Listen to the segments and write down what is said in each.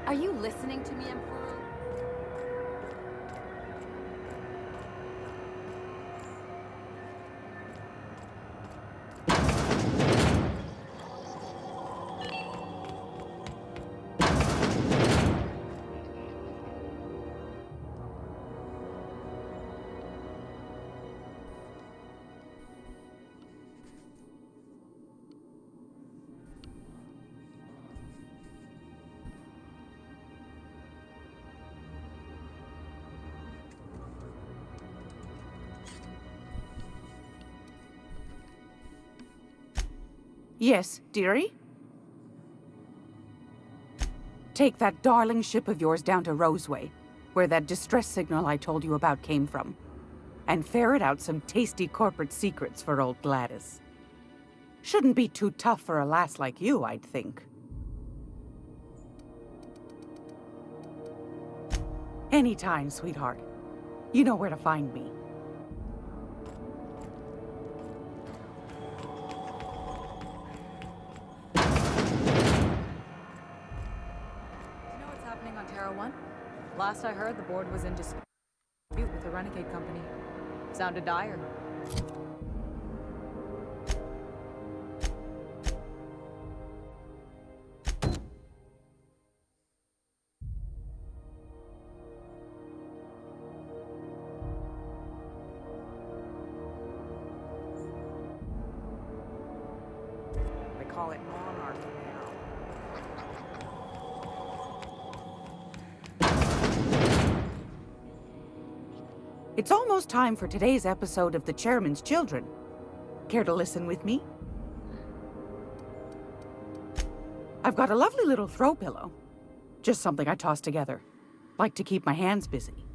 Are you listening to me, Emperor? Yes, dearie? Take that darling ship of yours down to Roseway, where that distress signal I told you about came from, and ferret out some tasty corporate secrets for old Gladys. Shouldn't be too tough for a lass like you, I'd think. Anytime, sweetheart. You know where to find me. Happening on Terra 1? Last I heard, the board was in dispute with the Renegade Company. Sounded dire. They call it monarchy now. It's almost time for today's episode of The Chairman's Children. Care to listen with me? I've got a lovely little throw pillow. Just something I toss together. Like to keep my hands busy.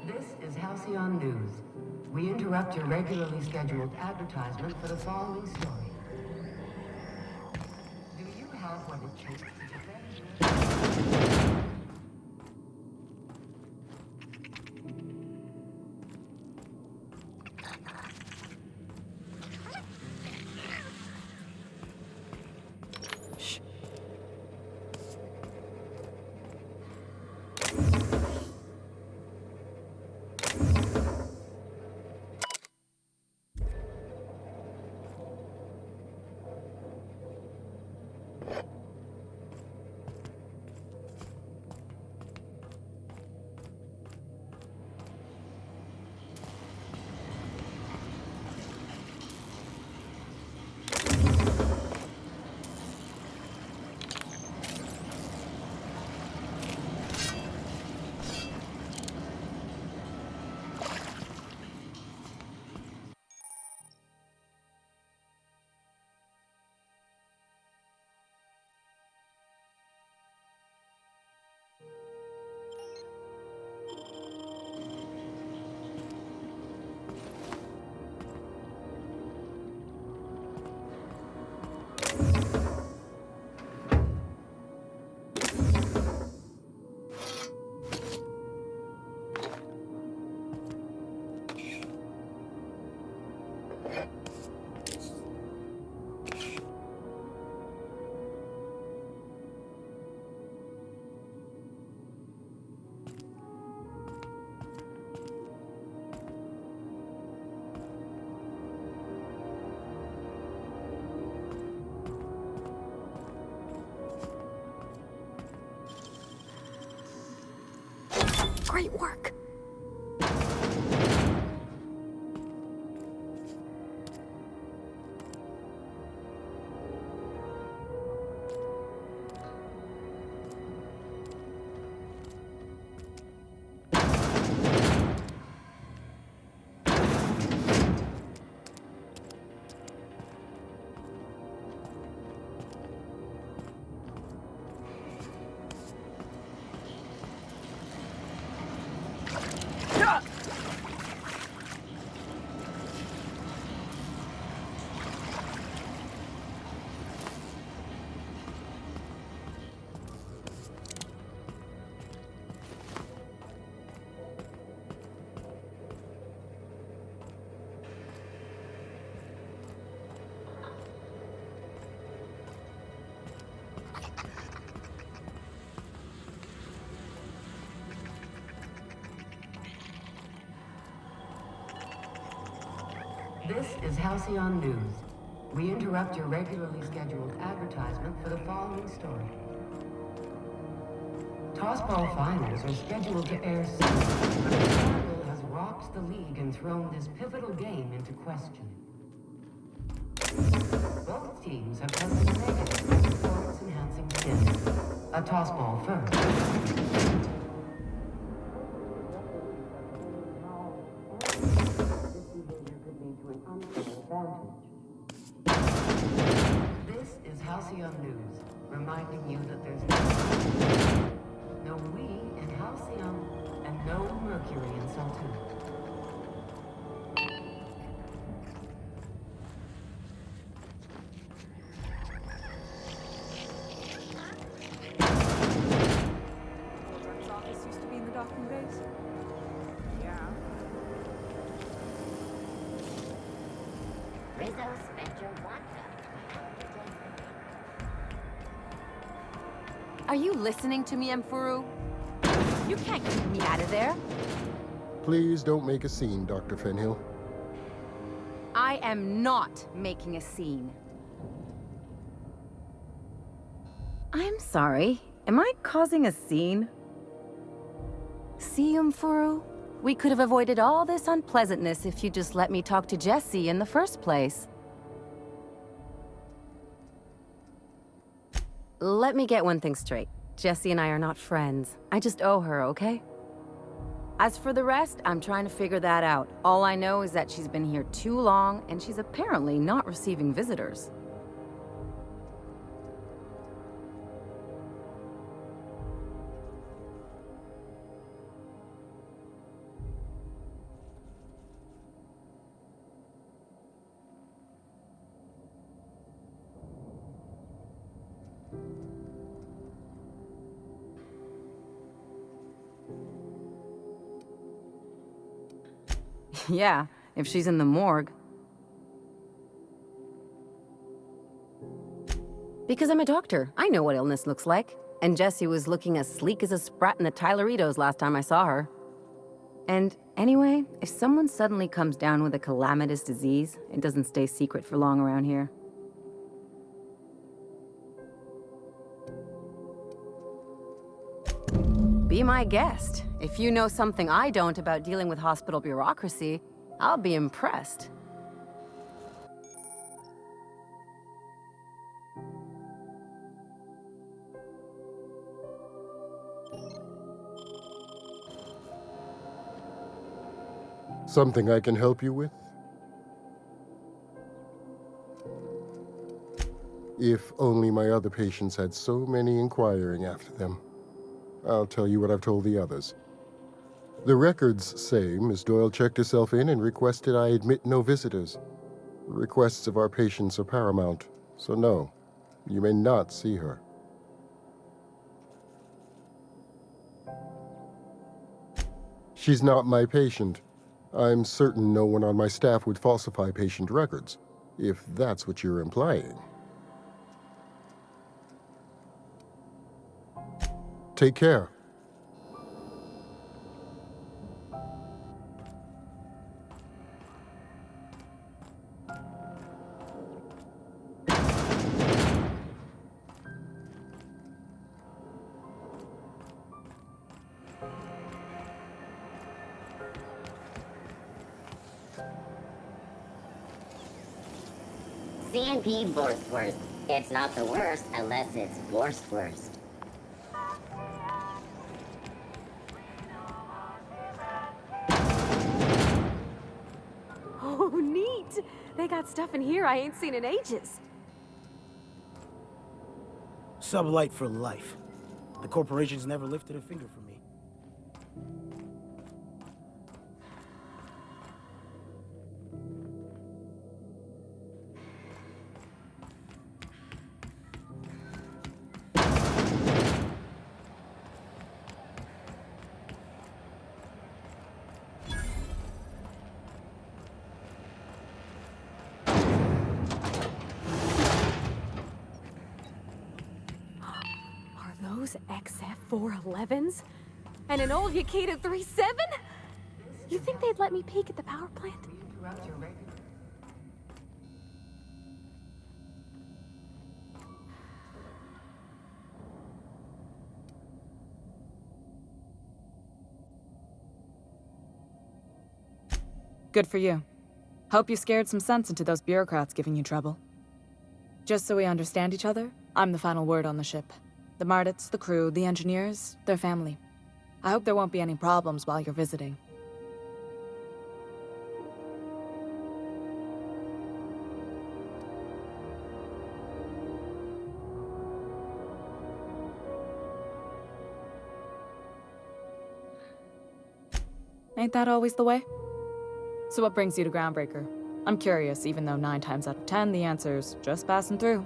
This is Halcyon News. We interrupt your regularly scheduled advertisement for the following story. Do you have what it takes to defend your... Great work. This is Halcyon News. We interrupt your regularly scheduled advertisement for the following story. Tossball finals are scheduled to air soon, but a scandal has rocked the league and thrown this pivotal game into question. Both teams have tested negative for performance-enhancing skin. A tossball first. This is Halcyon News, reminding you that there's no we in Halcyon and no Mercury in Sultan. Warden's office used to be in the docking bays? Yeah. Rizzo Spectre Wanda. Are you listening to me, Emfuru? You can't keep me out of there. Please don't make a scene, Dr. Fenhill. I am not making a scene. I'm sorry. Am I causing a scene? See, Emfuru? We could have avoided all this unpleasantness if you just let me talk to Jessie in the first place. Let me get one thing straight. Jessie and I are not friends. I just owe her, okay? As for the rest, I'm trying to figure that out. All I know is that she's been here too long, and she's apparently not receiving visitors. Yeah, if she's in the morgue. Because I'm a doctor. I know what illness looks like. And Jessie was looking as sleek as a sprat in the Tyleritos last time I saw her. And anyway, if someone suddenly comes down with a calamitous disease, it doesn't stay secret for long around here. Be my guest. If you know something I don't about dealing with hospital bureaucracy, I'll be impressed. Something I can help you with? If only my other patients had so many inquiring after them. I'll tell you what I've told the others. The records say Miss Doyle checked herself in and requested I admit no visitors. Requests of our patients are paramount, so no, you may not see her. She's not my patient. I'm certain no one on my staff would falsify patient records, if that's what you're implying. Take care. CNP worst. It's not the worst unless it's worst. Oh, neat! They got stuff in here I ain't seen in ages. Sublight for life. The corporation's never lifted a finger for me. Are those XF411s? And an old Pt.3 7? You think they'd let me peek at the power plant? Interrupt your regular. Good for you. Hope you scared some sense into those bureaucrats giving you trouble. Just so we understand each other, I'm the final word on the ship. The Mardits, the crew, the engineers, their family. I hope there won't be any problems while you're visiting. Ain't that always the way? So what brings you to Groundbreaker? I'm curious, even though 9 times out of 10 the answer's just passing through.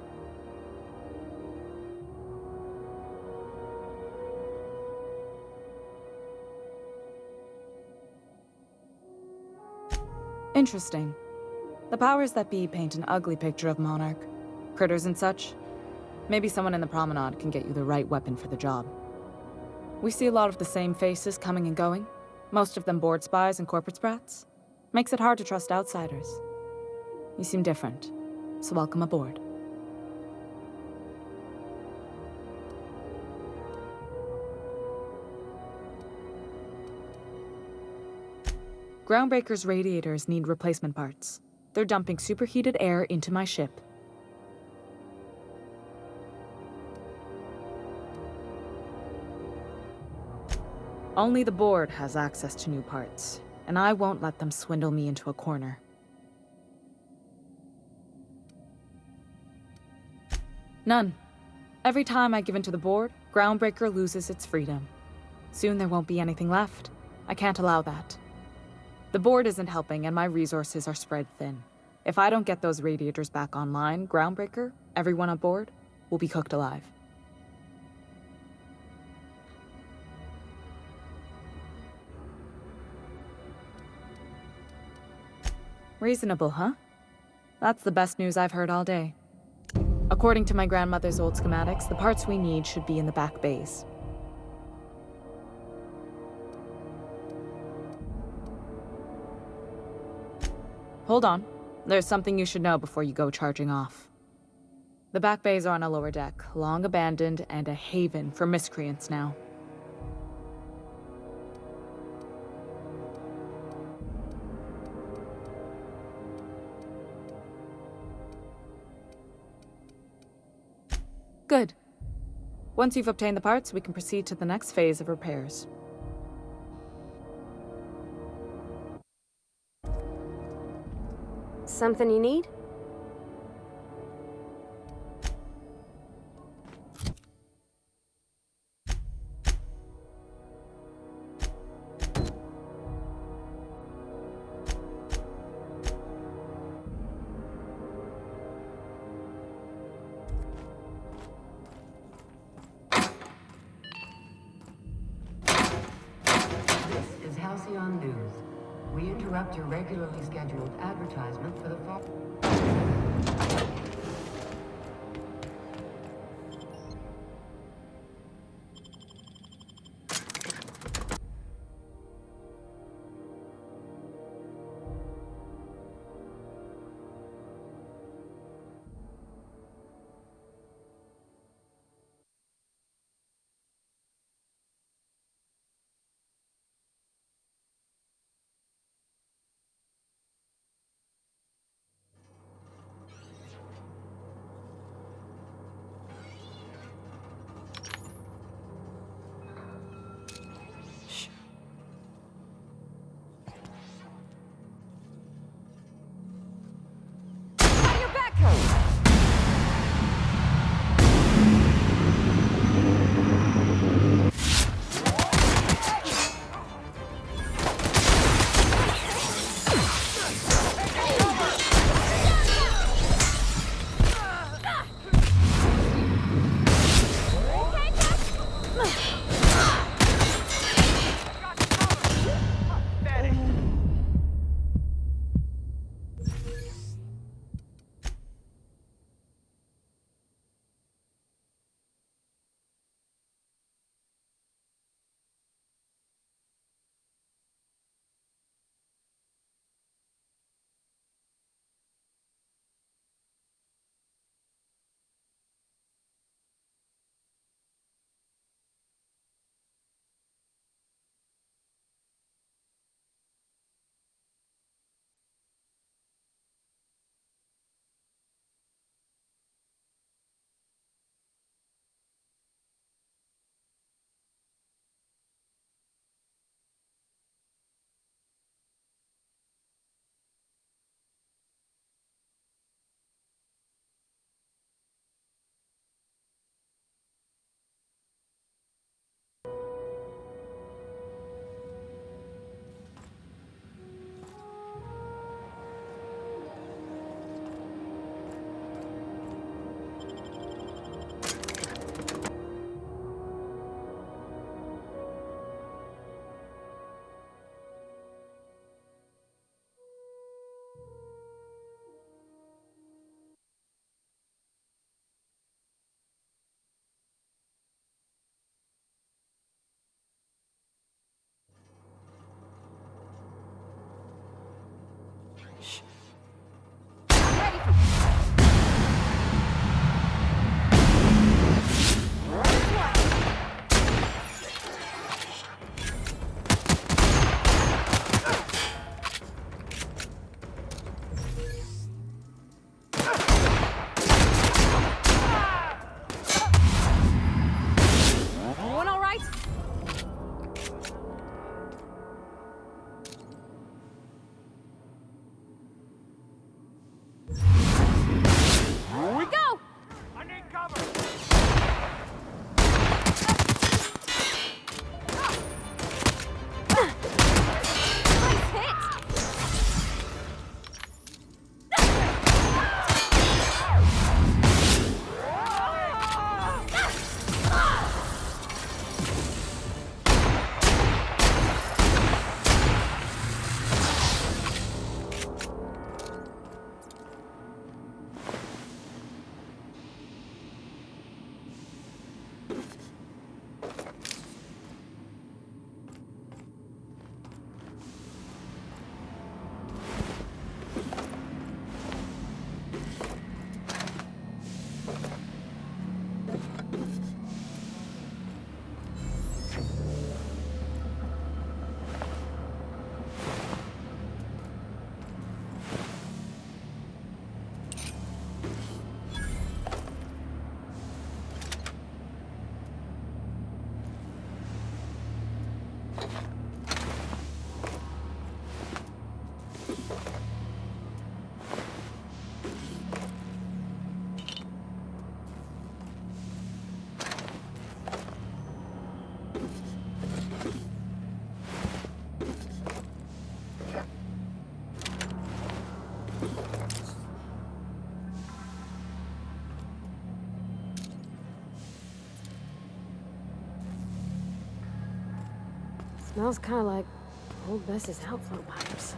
Interesting. The powers that be paint an ugly picture of Monarch. Critters and such. Maybe someone in the promenade can get you the right weapon for the job. We see a lot of the same faces coming and going. Most of them board spies and corporate sprats. Makes it hard to trust outsiders. You seem different, so welcome aboard. Groundbreaker's radiators need replacement parts. They're dumping superheated air into my ship. Only the board has access to new parts, and I won't let them swindle me into a corner. None. Every time I give in to the board, Groundbreaker loses its freedom. Soon there won't be anything left. I can't allow that. The board isn't helping, and my resources are spread thin. If I don't get those radiators back online, Groundbreaker, everyone on board, will be cooked alive. Reasonable, huh? That's the best news I've heard all day. According to my grandmother's old schematics, the parts we need should be in the back bays. Hold on. There's something you should know before you go charging off. The back bays are on a lower deck, long abandoned and a haven for miscreants now. Good. Once you've obtained the parts, we can proceed to the next phase of repairs. Something you need? This is Halcyon News. We interrupt your regularly scheduled advertisement for the fall. Smells kind of like old Bess's outflow pipes.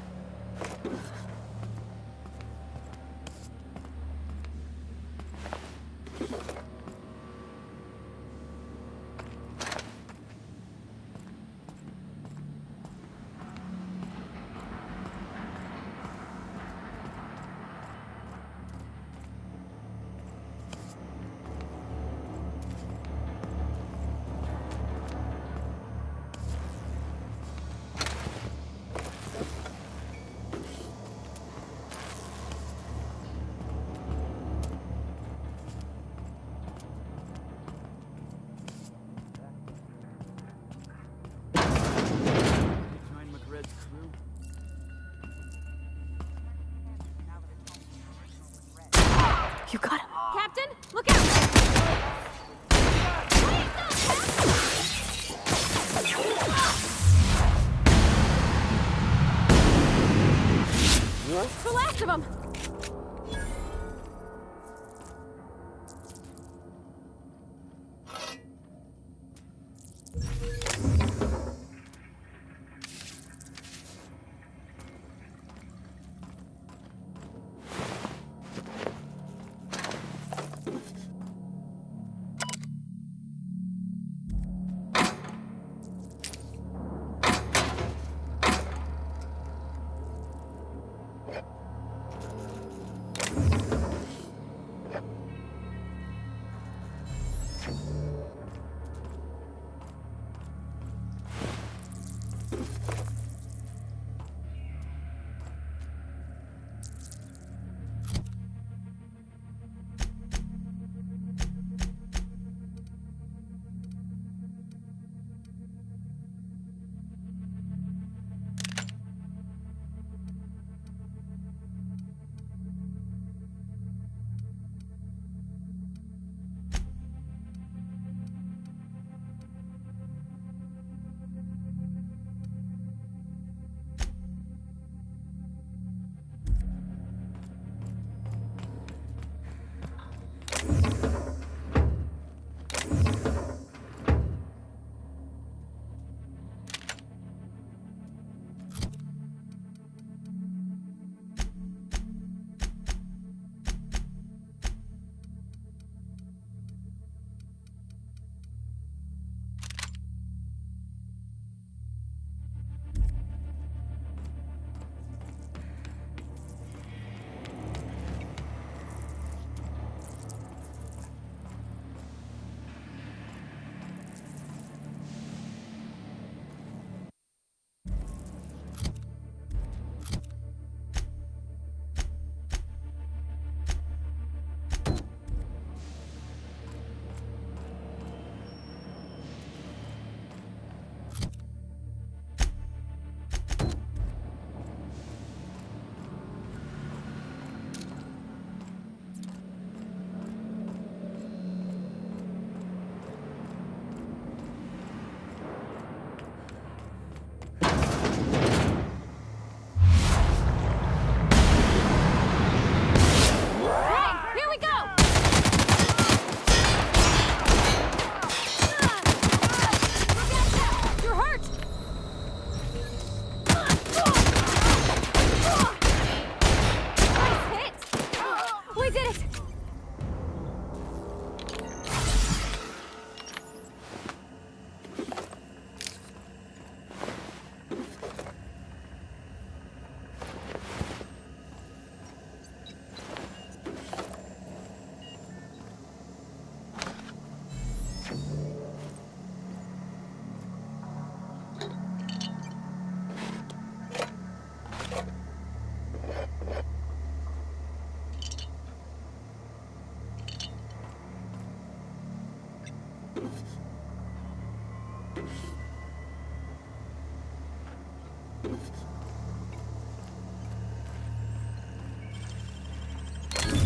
Join McRed's crew. You got him. Captain, look out! The last of them!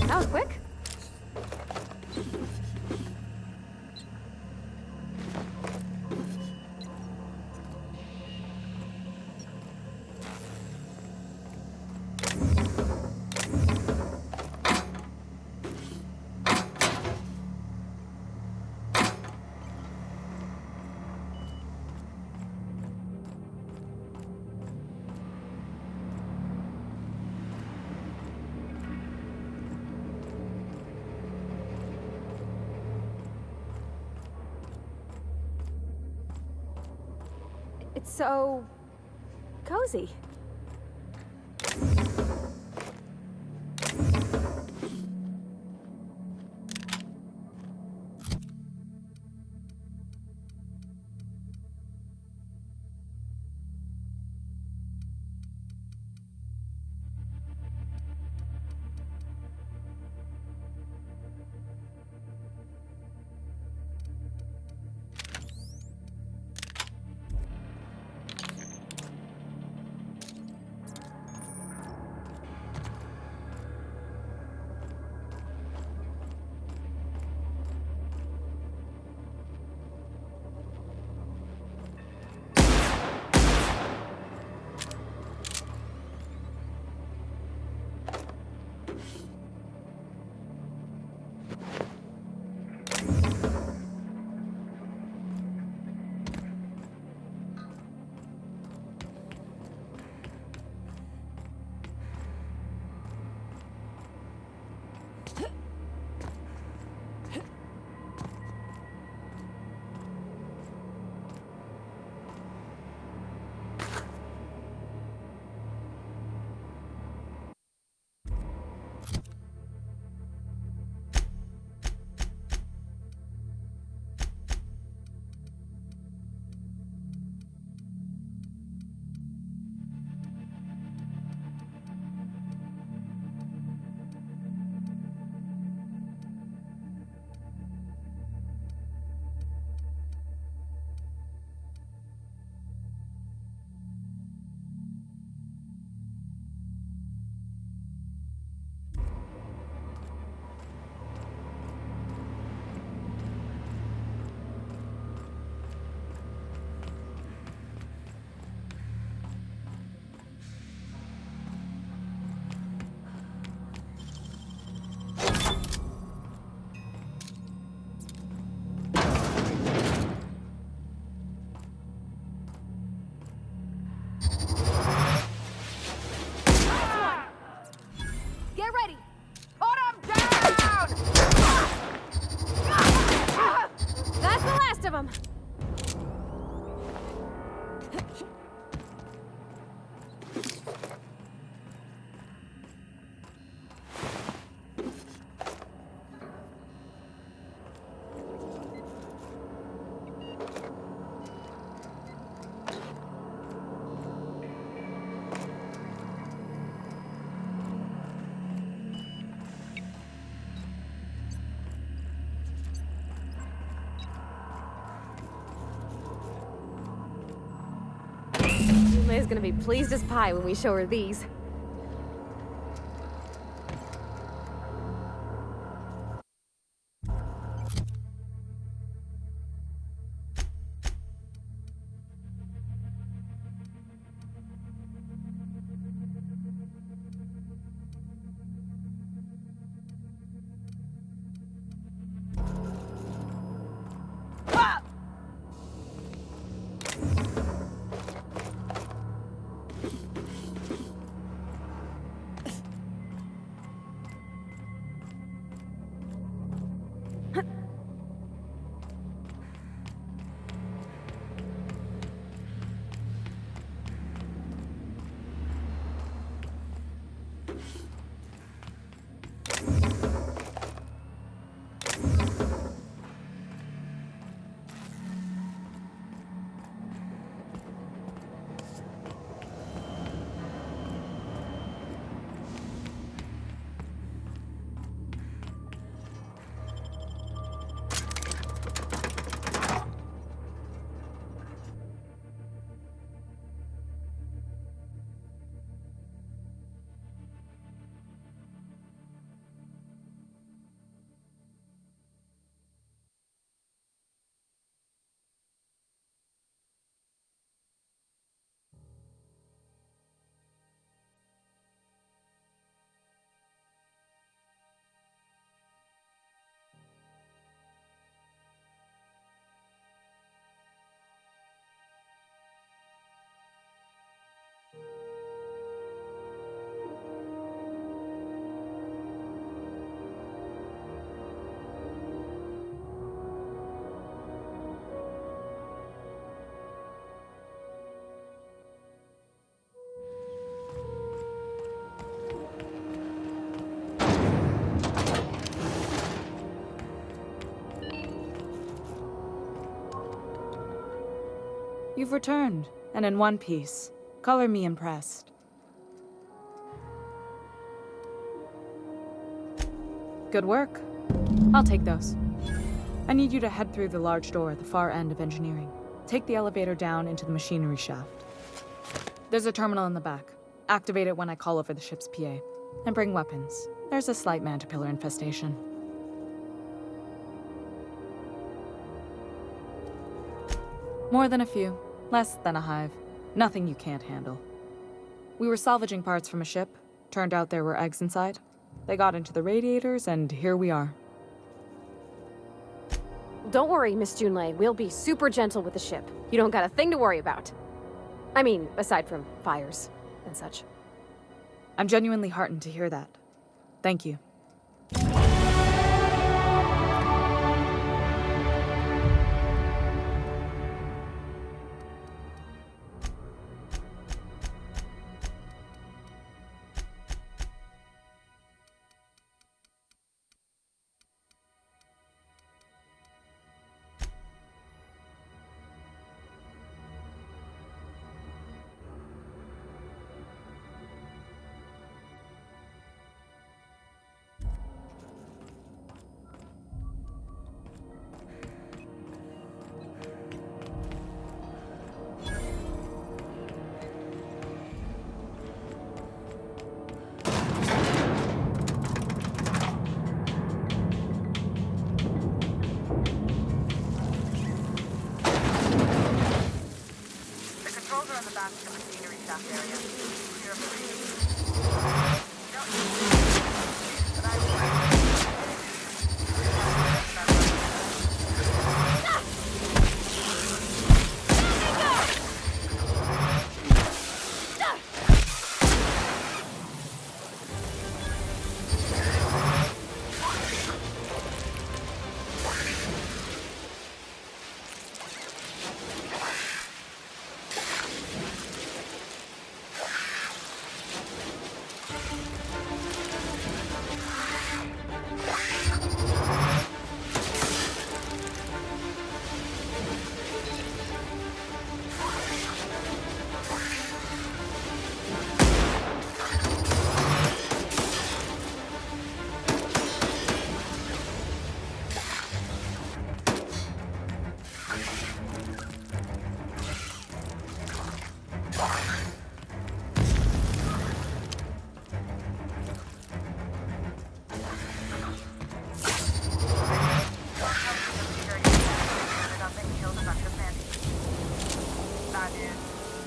That was quick. It's so... cozy. Get ready! Put him down! That's the last of them! May's gonna be pleased as pie when we show her these. You've returned, and in one piece. Color me impressed. Good work. I'll take those. I need you to head through the large door at the far end of engineering. Take the elevator down into the machinery shaft. There's a terminal in the back. Activate it when I call over the ship's PA. And bring weapons. There's a slight mantipillar infestation. More than a few. Less than a hive. Nothing you can't handle. We were salvaging parts from a ship. Turned out there were eggs inside. They got into the radiators, and here we are. Don't worry, Miss Junlei. We'll be super gentle with the ship. You don't got a thing to worry about. I mean, aside from fires and such. I'm genuinely heartened to hear that. Thank you.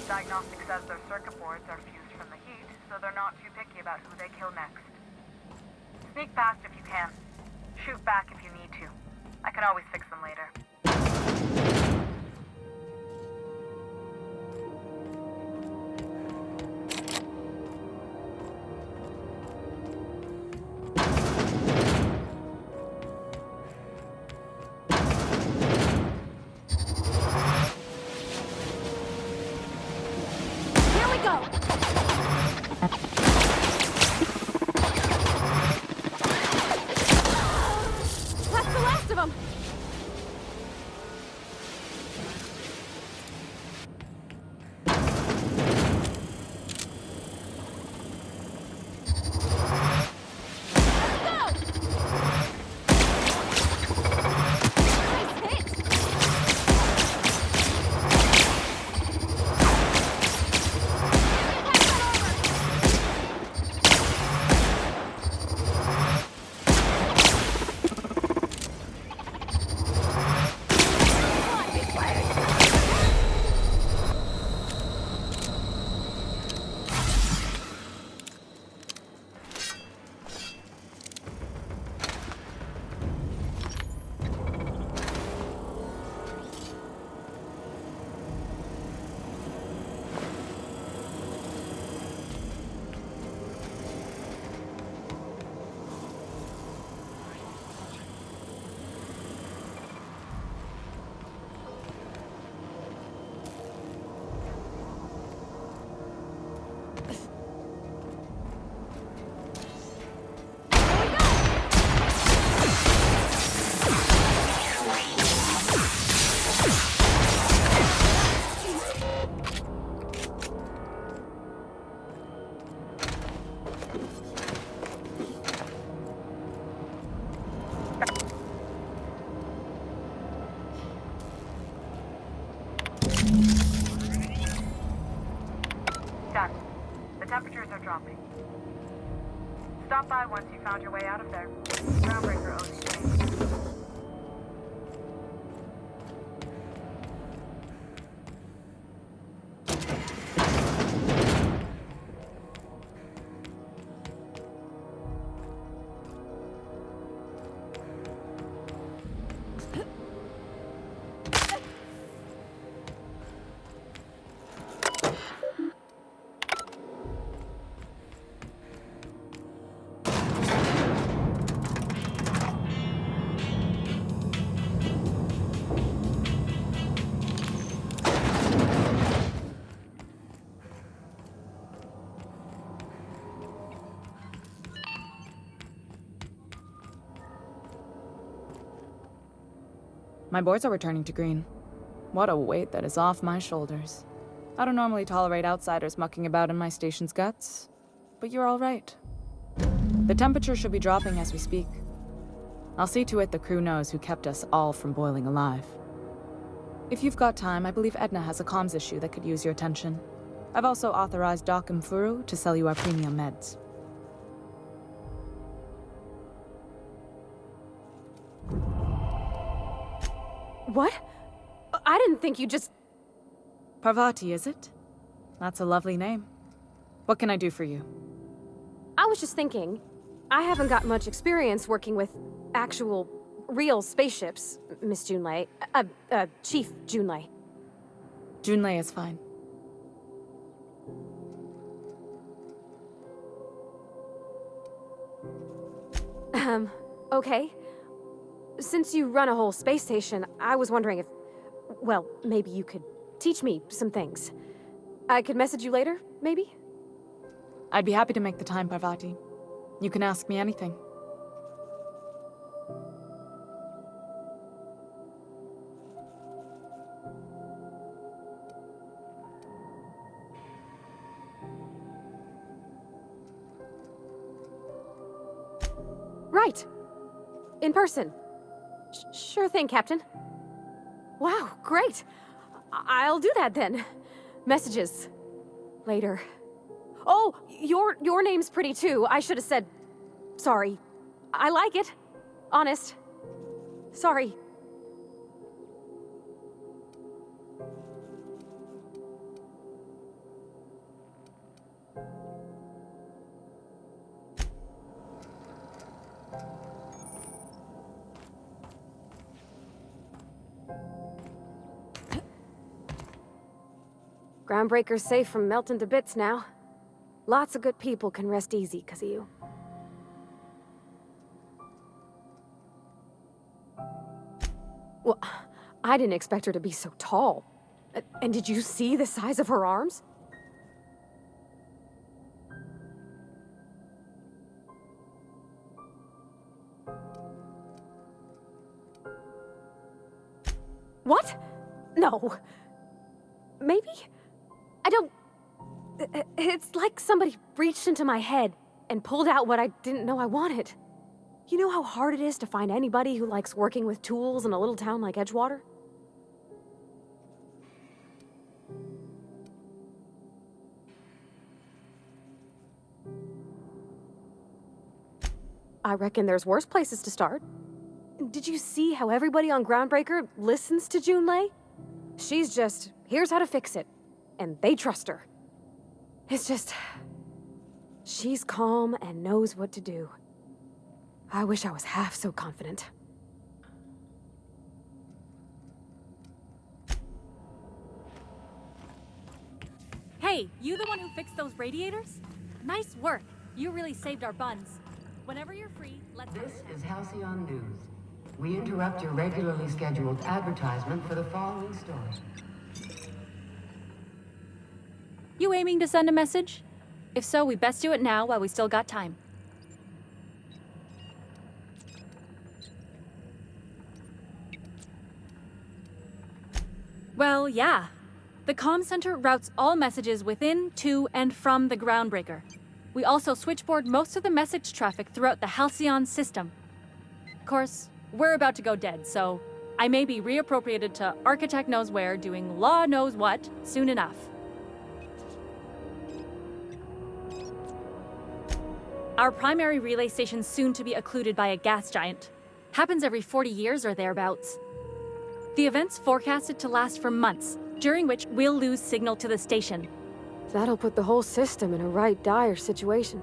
Diagnostic says their circuit boards are fused from the heat, so they're not too picky about who they kill next. Sneak past if you can. Shoot back if you need to. I can always fix them later. Here we go! That's the last of them! Done. The temperatures are dropping. Stop by once you found your way out of there. Groundbreaker owes you. My boards are returning to green. What a weight that is off my shoulders. I don't normally tolerate outsiders mucking about in my station's guts, but you're all right. The temperature should be dropping as we speak. I'll see to it the crew knows who kept us all from boiling alive. If you've got time, I believe Edna has a comms issue that could use your attention. I've also authorized Doc and Furu to sell you our premium meds. What? I didn't think you just... Parvati, is it? That's a lovely name. What can I do for you? I was just thinking, I haven't got much experience working with actual, real spaceships, Miss Junlei. Chief Junlei. Junlei is fine. Okay. Since you run a whole space station, I was wondering if... Well, maybe you could teach me some things. I could message you later, maybe? I'd be happy to make the time, Parvati. You can ask me anything. Right. In person. Sure thing, Captain. Wow, great. I'll do that then. Messages. Later. Oh, your name's pretty too. I should have said... Sorry. I like it. Honest. Sorry. Groundbreaker's safe from melting to bits now. Lots of good people can rest easy because of you. Well, I didn't expect her to be so tall. And did you see the size of her arms? What? No. Maybe? I don't... It's like somebody reached into my head and pulled out what I didn't know I wanted. You know how hard it is to find anybody who likes working with tools in a little town like Edgewater? I reckon there's worse places to start. Did you see how everybody on Groundbreaker listens to Junlei? She's just, here's how to fix it. And they trust her. It's just... She's calm and knows what to do. I wish I was half so confident. Hey, you the one who fixed those radiators? Nice work. You really saved our buns. Whenever you're free, let's... This is Halcyon News. We interrupt your regularly scheduled advertisement for the following story. You aiming to send a message? If so, we best do it now while we still got time. Well, yeah. The comm center routes all messages within, to, and from the Groundbreaker. We also switchboard most of the message traffic throughout the Halcyon system. Of course, we're about to go dead, so I may be reappropriated to Architect Knows Where doing Law Knows What soon enough. Our primary relay station's soon to be occluded by a gas giant. Happens every 40 years or thereabouts. The event's forecasted to last for months, during which we'll lose signal to the station. That'll put the whole system in a right dire situation.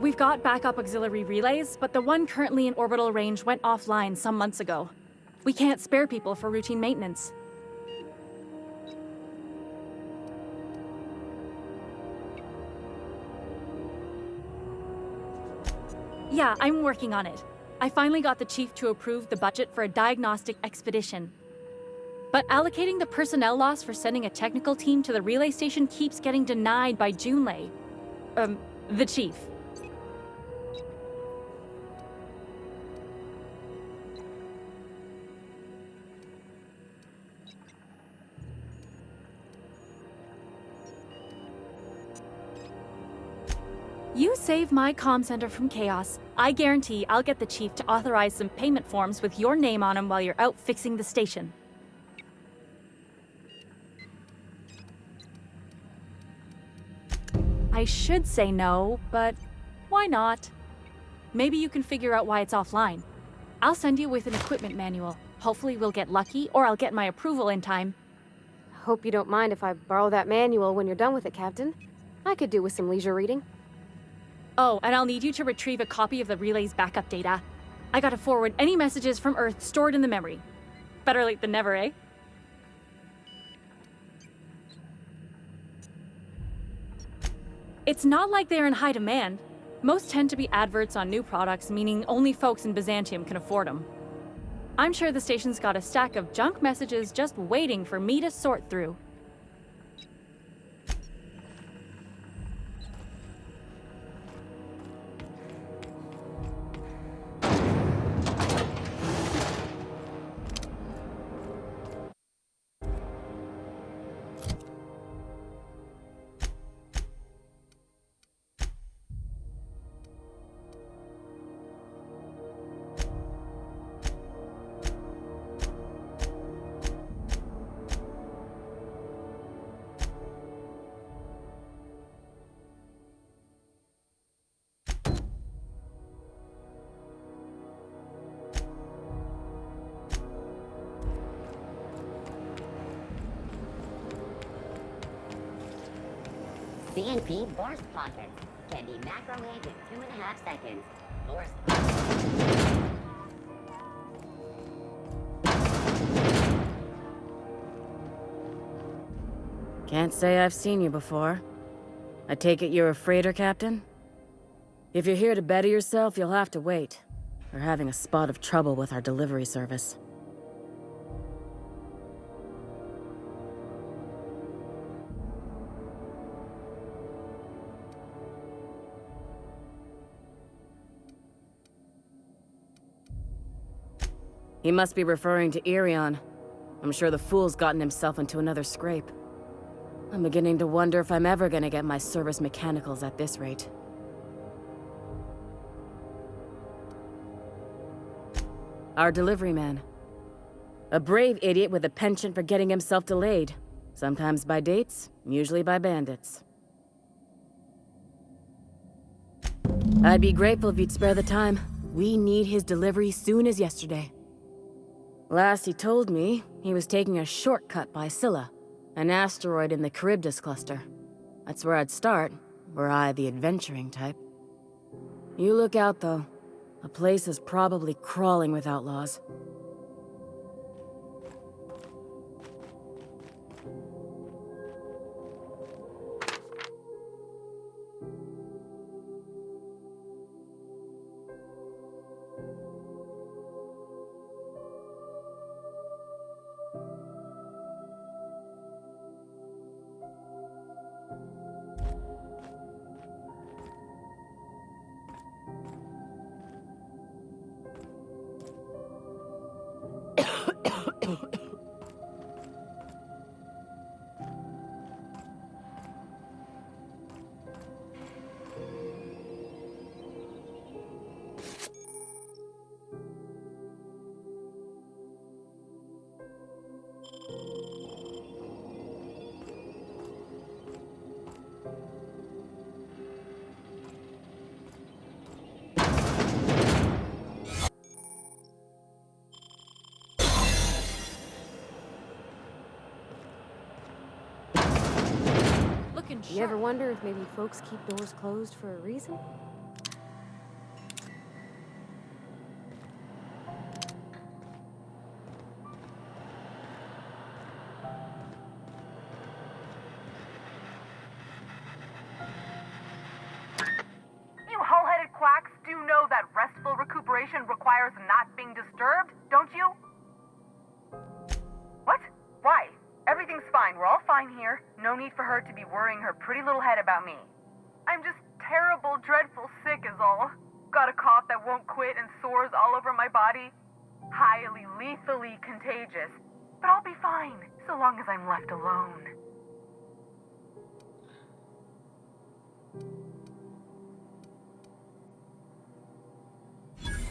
We've got backup auxiliary relays, but the one currently in orbital range went offline some months ago. We can't spare people for routine maintenance. Yeah, I'm working on it. I finally got the chief to approve the budget for a diagnostic expedition. But allocating the personnel loss for sending a technical team to the relay station keeps getting denied by Junlei. The chief. You save my comm center from chaos. I guarantee I'll get the chief to authorize some payment forms with your name on them while you're out fixing the station. I should say no, but why not? Maybe you can figure out why it's offline. I'll send you with an equipment manual. Hopefully we'll get lucky, or I'll get my approval in time. Hope you don't mind if I borrow that manual when you're done with it, Captain. I could do with some leisure reading. Oh, and I'll need you to retrieve a copy of the relay's backup data. I gotta forward any messages from Earth stored in the memory. Better late than never, eh? It's not like they're in high demand. Most tend to be adverts on new products, meaning only folks in Byzantium can afford them. I'm sure the station's got a stack of junk messages just waiting for me to sort through. CNP burst pockets can be macrowaved in 2.5 seconds. Burst. Can't say I've seen you before. I take it you're a freighter, Captain? If you're here to better yourself, you'll have to wait. We're having a spot of trouble with our delivery service. He must be referring to Irion. I'm sure the fool's gotten himself into another scrape. I'm beginning to wonder if I'm ever gonna get my service mechanicals at this rate. Our delivery man. A brave idiot with a penchant for getting himself delayed. Sometimes by dates, usually by bandits. I'd be grateful if you'd spare the time. We need his delivery soon as yesterday. Last he told me, he was taking a shortcut by Scylla, an asteroid in the Charybdis cluster. That's where I'd start, were I the adventuring type. You look out, though. The place is probably crawling with outlaws. You ever wonder if maybe folks keep doors closed for a reason? You hull-headed quacks do know that restful recuperation requires not being disturbed, don't you? What? Why? Everything's fine. We're all fine here. No need for her to be worrying her pretty little head about me. I'm just terrible, dreadful sick is all. Got a cough that won't quit and sores all over my body. Highly, lethally contagious. But I'll be fine, so long as I'm left alone.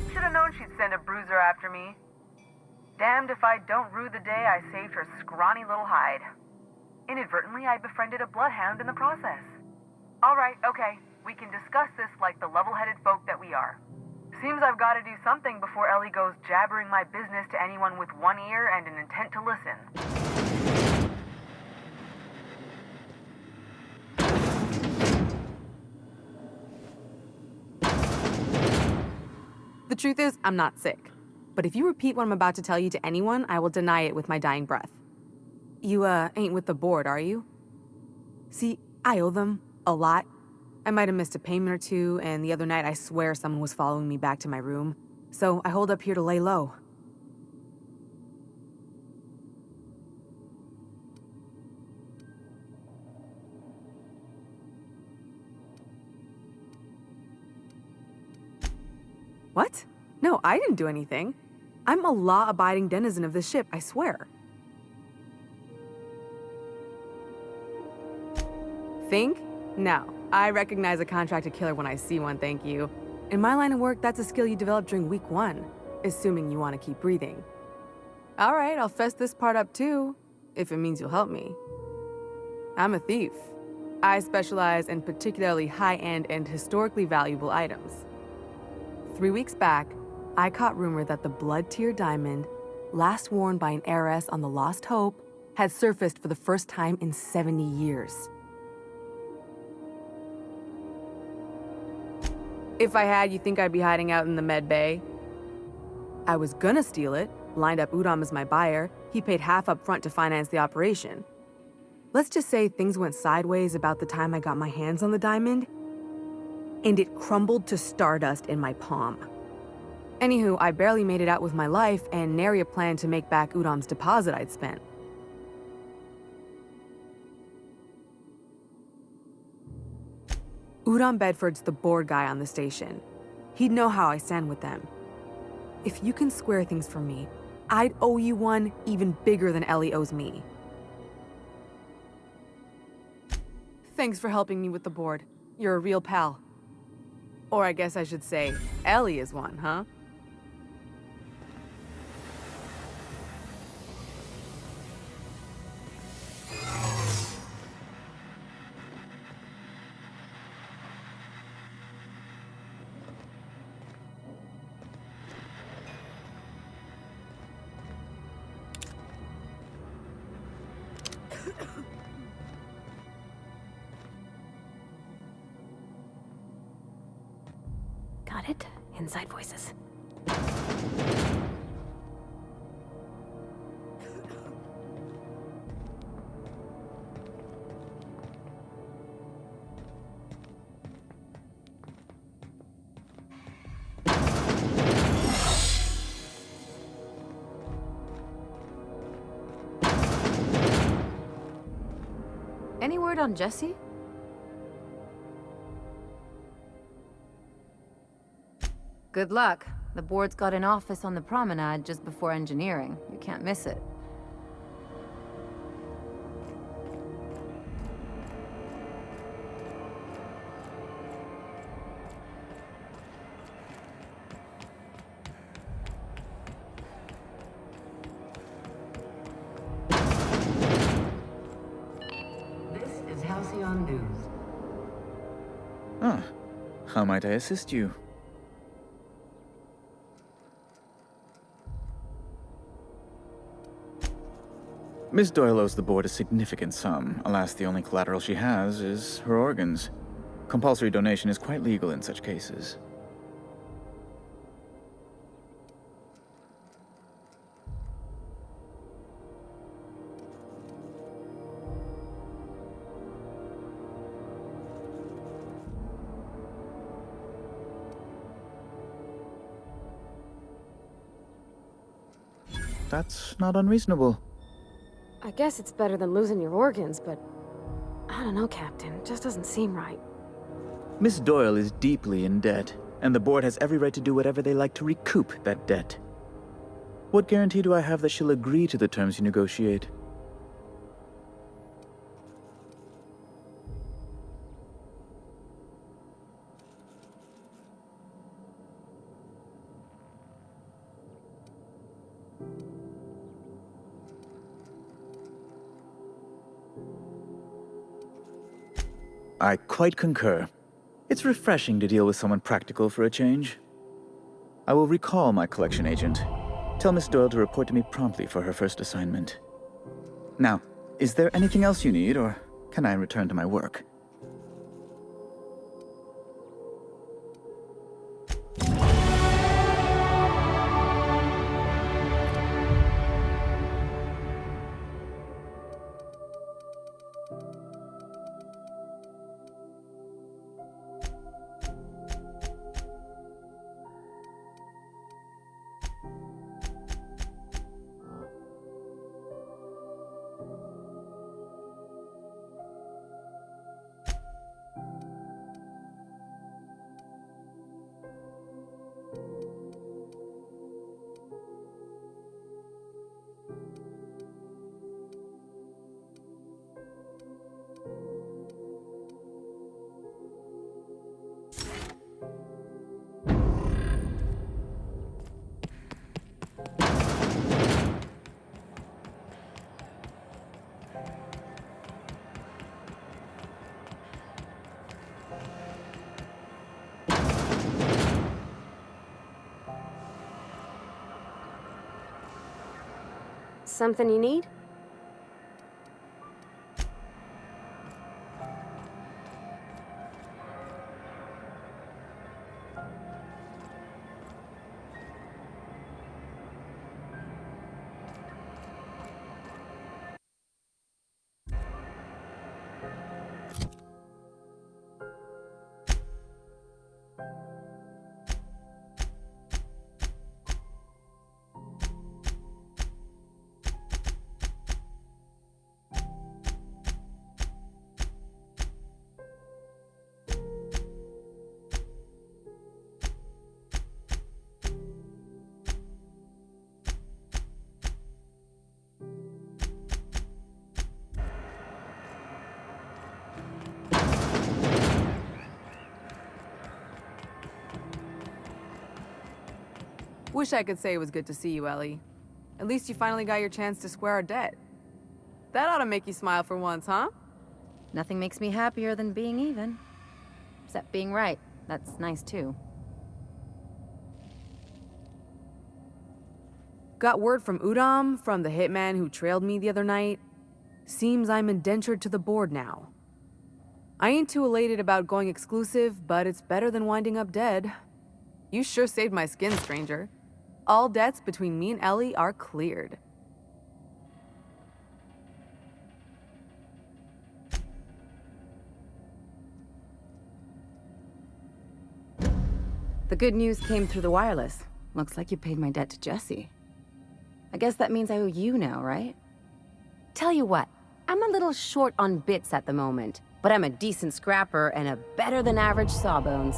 Should have known she'd send a bruiser after me. Damned if I don't rue the day I saved her scrawny little hide. Inadvertently, I befriended a bloodhound in the process. Alright, okay, we can discuss this like the level-headed folk that we are. Seems I've got to do something before Ellie goes jabbering my business to anyone with one ear and an intent to listen. The truth is, I'm not sick. But if you repeat what I'm about to tell you to anyone, I will deny it with my dying breath. You, ain't with the board, are you? See, I owe them a lot. I might have missed a payment or two, and the other night I swear someone was following me back to my room. So I hold up here to lay low. What? No, I didn't do anything. I'm a law-abiding denizen of this ship, I swear. Think? No. I recognize a contracted killer when I see one, thank you. In my line of work, that's a skill you develop during week 1, assuming you want to keep breathing. All right, I'll fess this part up too, if it means you'll help me. I'm a thief. I specialize in particularly high-end and historically valuable items. 3 weeks back, I caught rumor that the blood-tier diamond, last worn by an heiress on the Lost Hope, had surfaced for the first time in 70 years. If I had, you think I'd be hiding out in the med bay? I was gonna steal it, lined up Udom as my buyer. He paid half up front to finance the operation. Let's just say things went sideways about the time I got my hands on the diamond, and it crumbled to stardust in my palm. Anywho, I barely made it out with my life, and nary a plan to make back Udom's deposit I'd spent. Udom Bedford's the board guy on the station. He'd know how I stand with them. If you can square things for me, I'd owe you one even bigger than Ellie owes me. Thanks for helping me with the board. You're a real pal. Or I guess I should say, Ellie is one, huh? Got it? Inside voices. Any word on Jesse? Good luck. The board's got an office on the promenade just before engineering. You can't miss it. This is Halcyon News. Ah, how might I assist you? Miss Doyle owes the board a significant sum. Alas, the only collateral she has is her organs. Compulsory donation is quite legal in such cases. That's not unreasonable. I guess it's better than losing your organs, but I don't know, Captain. It just doesn't seem right. Miss Doyle is deeply in debt, and the board has every right to do whatever they like to recoup that debt. What guarantee do I have that she'll agree to the terms you negotiate? I quite concur. It's refreshing to deal with someone practical for a change. I will recall my collection agent. Tell Miss Doyle to report to me promptly for her first assignment. Now, is there anything else you need, or can I return to my work? Something you need? Wish I could say it was good to see you, Ellie. At least you finally got your chance to square our debt. That ought to make you smile for once, huh? Nothing makes me happier than being even. Except being right. That's nice too. Got word from Udam, from the hitman who trailed me the other night. Seems I'm indentured to the board now. I ain't too elated about going exclusive, but it's better than winding up dead. You sure saved my skin, stranger. All debts between me and Ellie are cleared. The good news came through the wireless. Looks like you paid my debt to Jesse. I guess that means I owe you now, right? Tell you what, I'm a little short on bits at the moment, but I'm a decent scrapper and a better-than-average sawbones.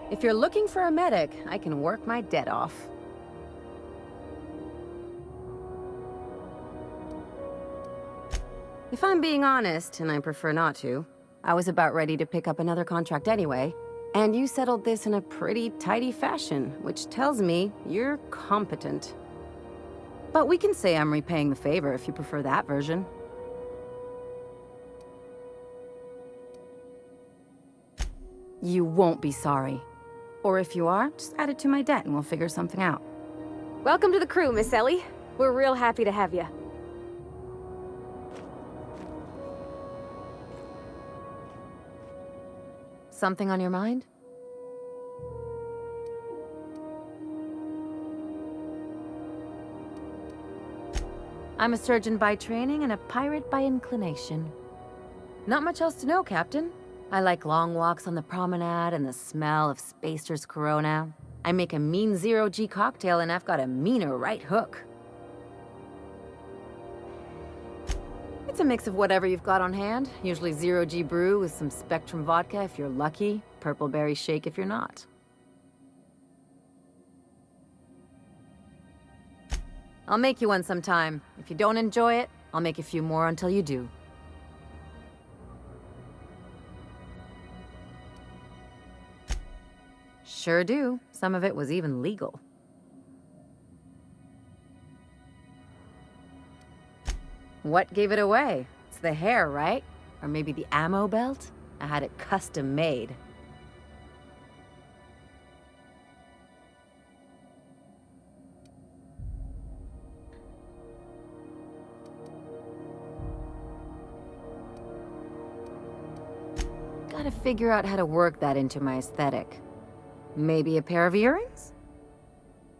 If you're looking for a medic, I can work my debt off. If I'm being honest, and I prefer not to, I was about ready to pick up another contract anyway, and you settled this in a pretty tidy fashion, which tells me you're competent. But we can say I'm repaying the favor if you prefer that version. You won't be sorry. Or if you are, just add it to my debt and we'll figure something out. Welcome to the crew, Miss Ellie. We're real happy to have you. Something on your mind? I'm a surgeon by training and a pirate by inclination. Not much else to know, Captain. I like long walks on the promenade and the smell of Spacer's Corona. I make a mean zero-G cocktail and I've got a meaner right hook. It's a mix of whatever you've got on hand. Usually zero-G brew with some Spectrum vodka if you're lucky, purple berry shake if you're not. I'll make you one sometime. If you don't enjoy it, I'll make a few more until you do. Sure do. Some of it was even legal. What gave it away? It's the hair, right? Or maybe the ammo belt? I had it custom made. Gotta figure out how to work that into my aesthetic. Maybe a pair of earrings?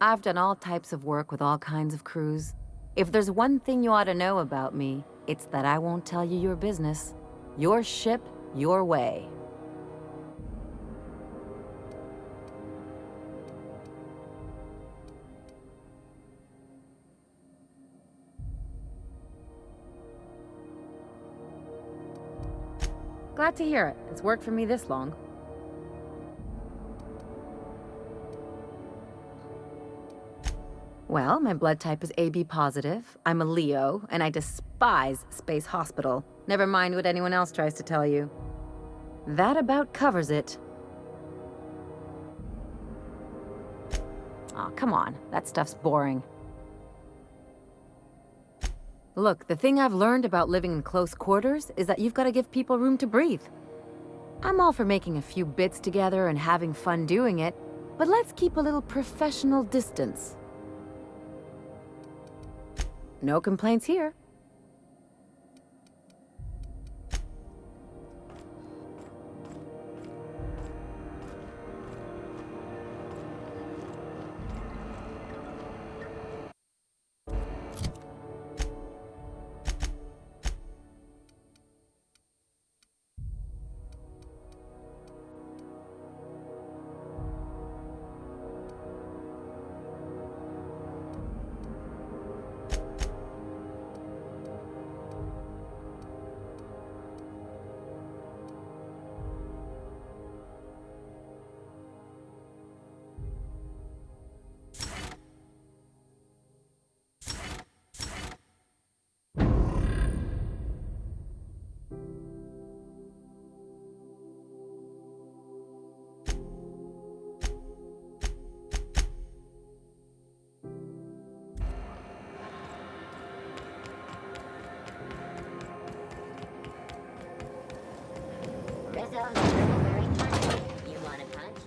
I've done all types of work with all kinds of crews. If there's one thing you ought to know about me, it's that I won't tell you your business. Your ship, your way. Glad to hear it. It's worked for me this long. Well, my blood type is AB positive. I'm a Leo, and I despise Space Hospital. Never mind what anyone else tries to tell you. That about covers it. Aw, come on. That stuff's boring. Look, the thing I've learned about living in close quarters is that you've got to give people room to breathe. I'm all for making a few bits together and having fun doing it, but let's keep a little professional distance. No complaints here.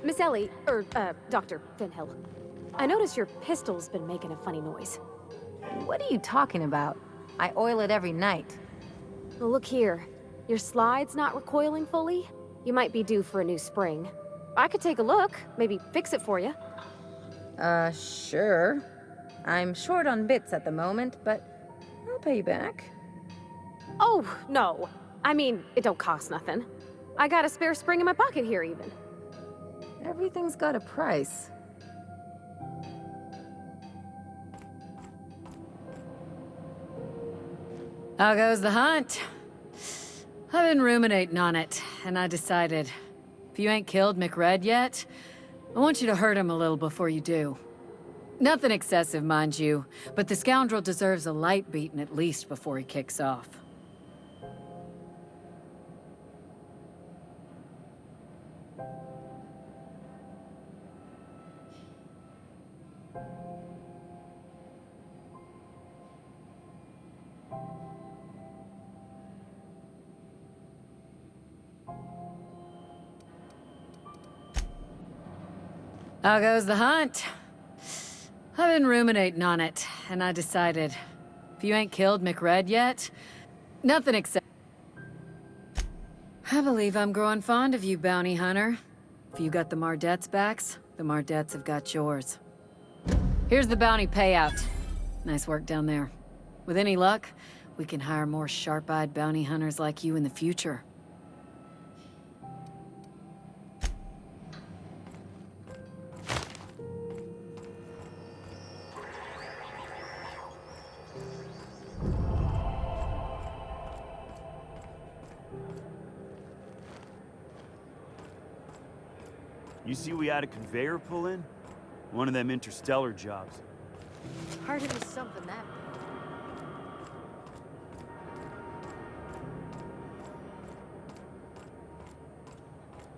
Miss Ellie, Dr. Finhill. I notice your pistol's been making a funny noise. What are you talking about? I oil it every night. Well, look here. Your slide's not recoiling fully. You might be due for a new spring. I could take a look, maybe fix it for you. Sure. I'm short on bits at the moment, but I'll pay you back. Oh, no. I mean, it don't cost nothing. I got a spare spring in my pocket here, even. Everything's got a price. How goes the hunt? I've been ruminating on it, and I decided, if you ain't killed McRed yet, I want you to hurt him a little before you do. Nothing excessive, mind you, but the scoundrel deserves a light beating at least before he kicks off. How goes the hunt? I've been ruminating on it, and I decided, if you ain't killed McRed yet, nothing except... How believe I'm growing fond of you, bounty hunter. If you got the Mardettes' backs, the Mardettes have got yours. Here's the bounty payout. Nice work down there. With any luck, we can hire more sharp-eyed bounty hunters like you in the future. You see we had a conveyor pull in? One of them interstellar jobs. Hard to be something that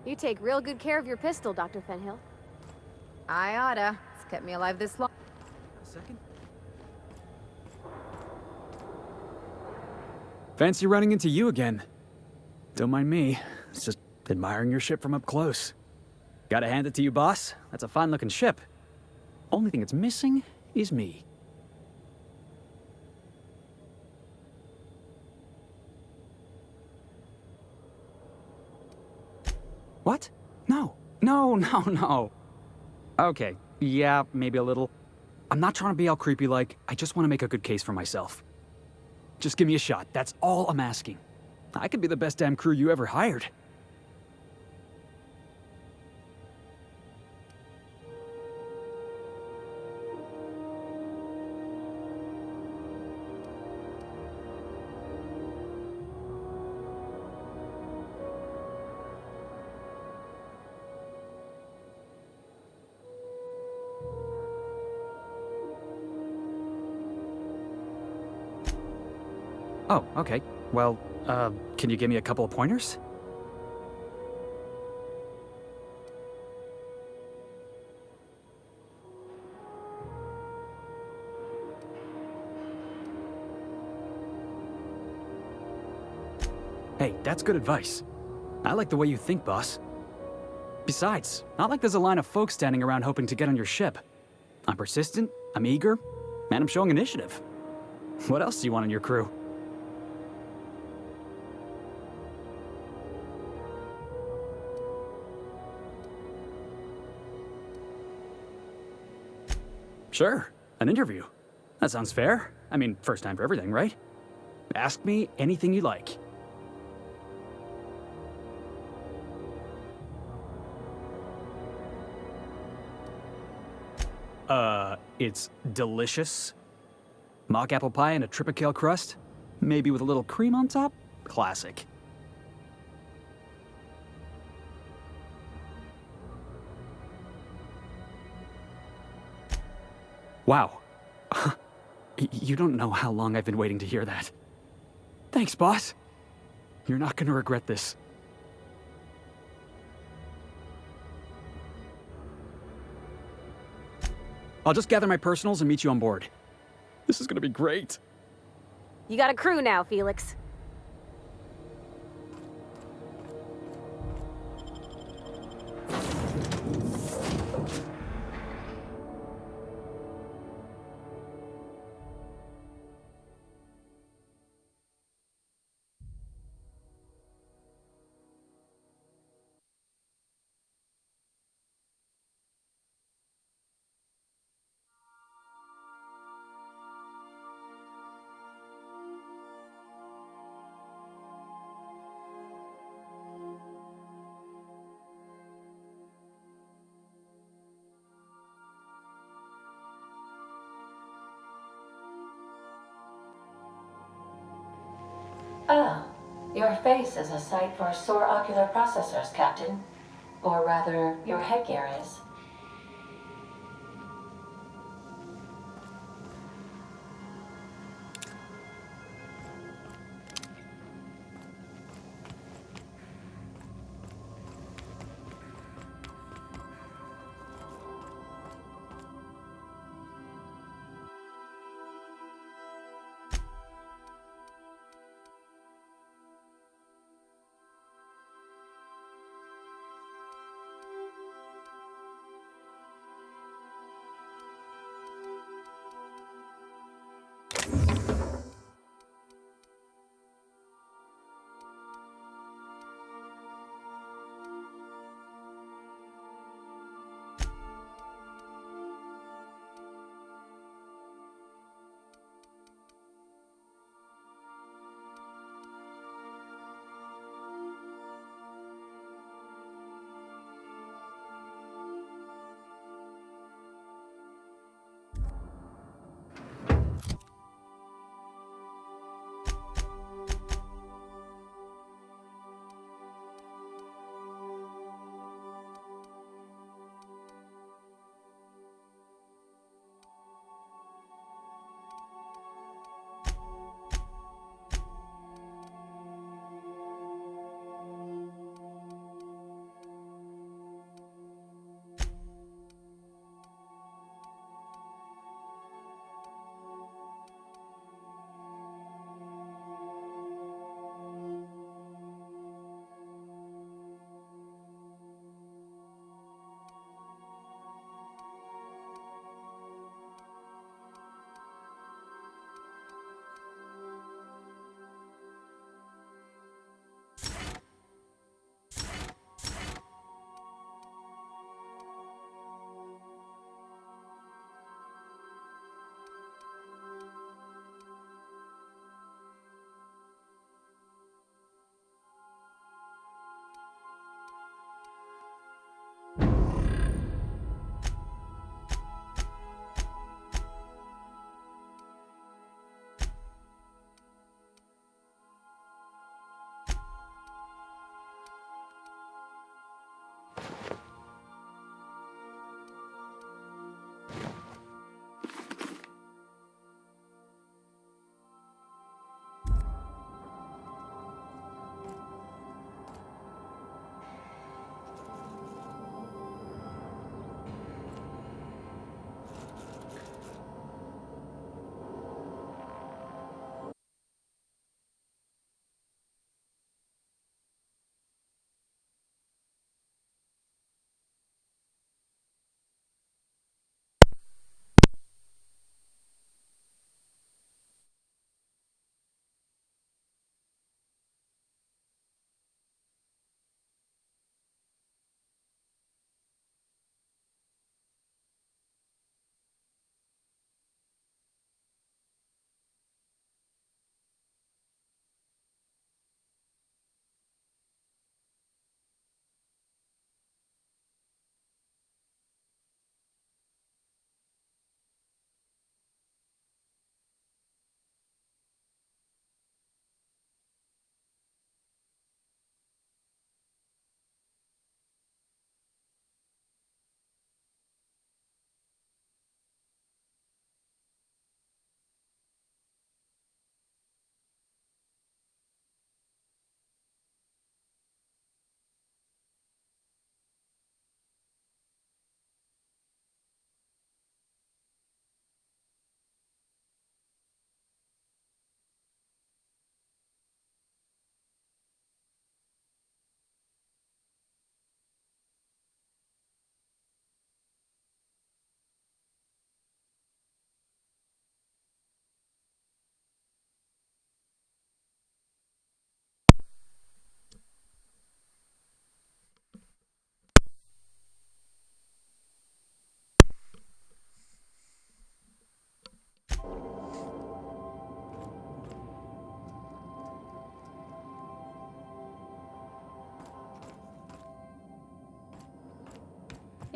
big. You take real good care of your pistol, Dr. Fenhill. I oughta. It's kept me alive this long. A second. Fancy running into you again. Don't mind me. It's just admiring your ship from up close. Gotta hand it to you, boss. That's a fine-looking ship. Only thing it's missing is me. What? No. No. Okay, yeah, maybe a little. I'm not trying to be all creepy like, I just want to make a good case for myself. Just give me a shot, that's all I'm asking. I could be the best damn crew you ever hired. Oh, okay. Well, can you give me a couple of pointers? Hey, that's good advice. I like the way you think, boss. Besides, not like there's a line of folks standing around hoping to get on your ship. I'm persistent, I'm eager, and I'm showing initiative. What else do you want in your crew? Sure, an interview. That sounds fair. I mean, first time for everything, right? Ask me anything you like. It's delicious. Mock apple pie and a tripicale crust? Maybe with a little cream on top? Classic. Wow. You don't know how long I've been waiting to hear that. Thanks, boss. You're not gonna regret this. I'll just gather my personals and meet you on board. This is gonna be great. You got a crew now, Felix. Ah, your face is a sight for sore ocular processors, Captain. Or rather, your headgear is.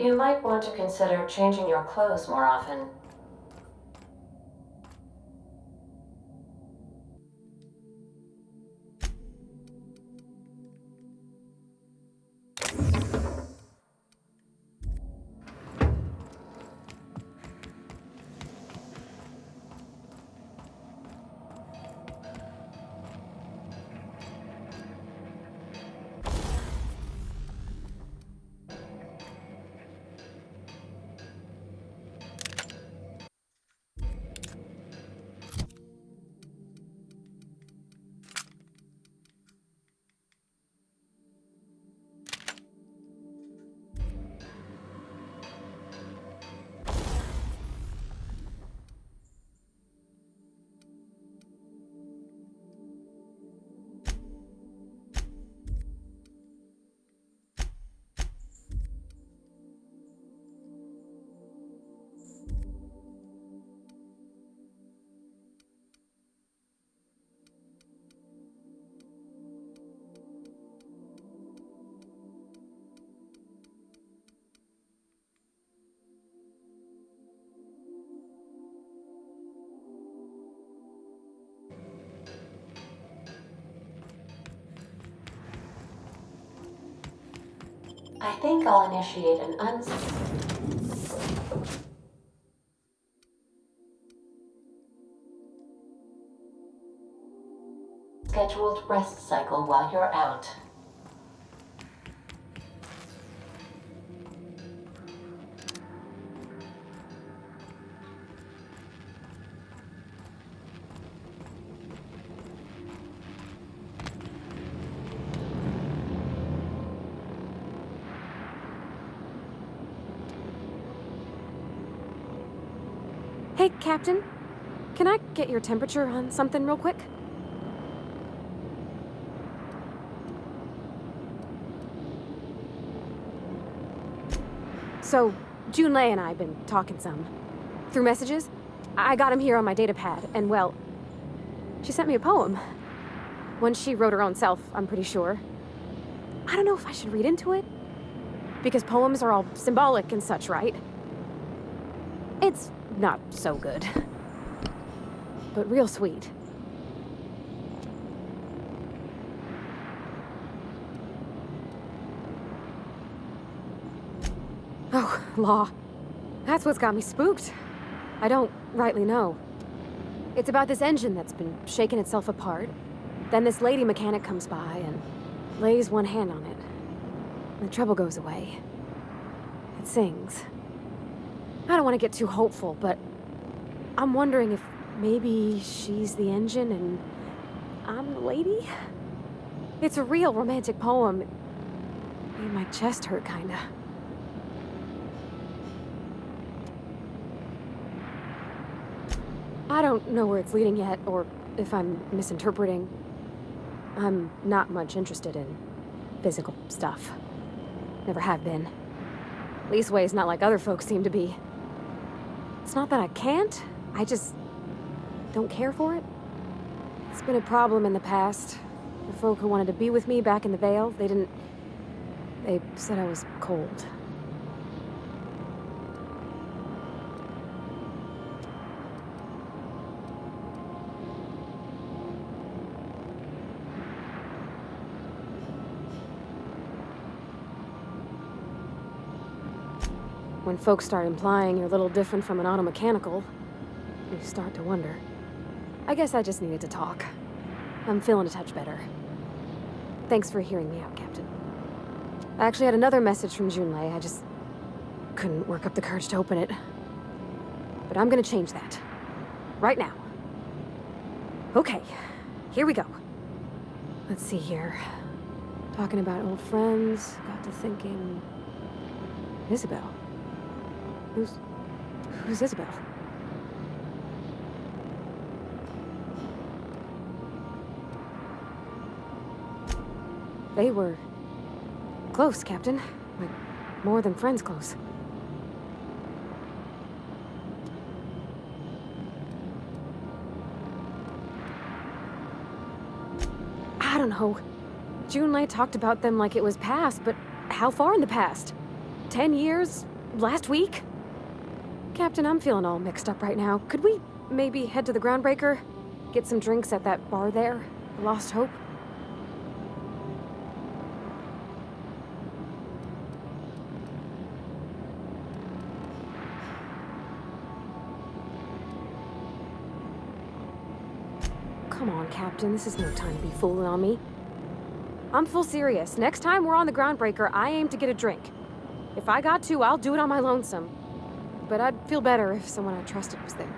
You might want to consider changing your clothes more often. I think I'll initiate an unscheduled rest cycle while you're out. Hey, Captain. Can I get your temperature on something real quick? So, Junlei and I have been talking some. Through messages. I got him here on my data pad, and well, she sent me a poem. One she wrote her own self, I'm pretty sure. I don't know if I should read into it. Because poems are all symbolic and such, right? It's not so good. But real sweet. Oh, law. That's what's got me spooked. I don't rightly know. It's about this engine that's been shaking itself apart. Then this lady mechanic comes by and lays one hand on it. The trouble goes away. It sings. I don't want to get too hopeful, but I'm wondering if maybe she's the engine and I'm the lady? It's a real romantic poem. It made my chest hurt, kinda. I don't know where it's leading yet, or if I'm misinterpreting. I'm not much interested in physical stuff. Never have been. Leastways not like other folks seem to be. It's not that I can't, I just don't care for it. It's been a problem in the past. The folk who wanted to be with me back in the Vale, they said I was cold. When folks start implying you're a little different from an automechanical, you start to wonder. I guess I just needed to talk. I'm feeling a touch better. Thanks for hearing me out, Captain. I actually had another message from Junlei. I just couldn't work up the courage to open it. But I'm gonna change that. Right now. Okay, here we go. Let's see here. Talking about old friends, got to thinking... Isabel. Who's Isabel? They were close, Captain. Like, more than friends close. I don't know. Junlei talked about them like it was past, but how far in the past? 10 years? last week? Captain, I'm feeling all mixed up right now. Could we maybe head to the Groundbreaker? Get some drinks at that bar there? The Lost Hope? Come on, Captain. This is no time to be fooling on me. I'm full serious. Next time we're on the Groundbreaker, I aim to get a drink. If I got to, I'll do it on my lonesome. But I'd feel better if someone I trusted was there.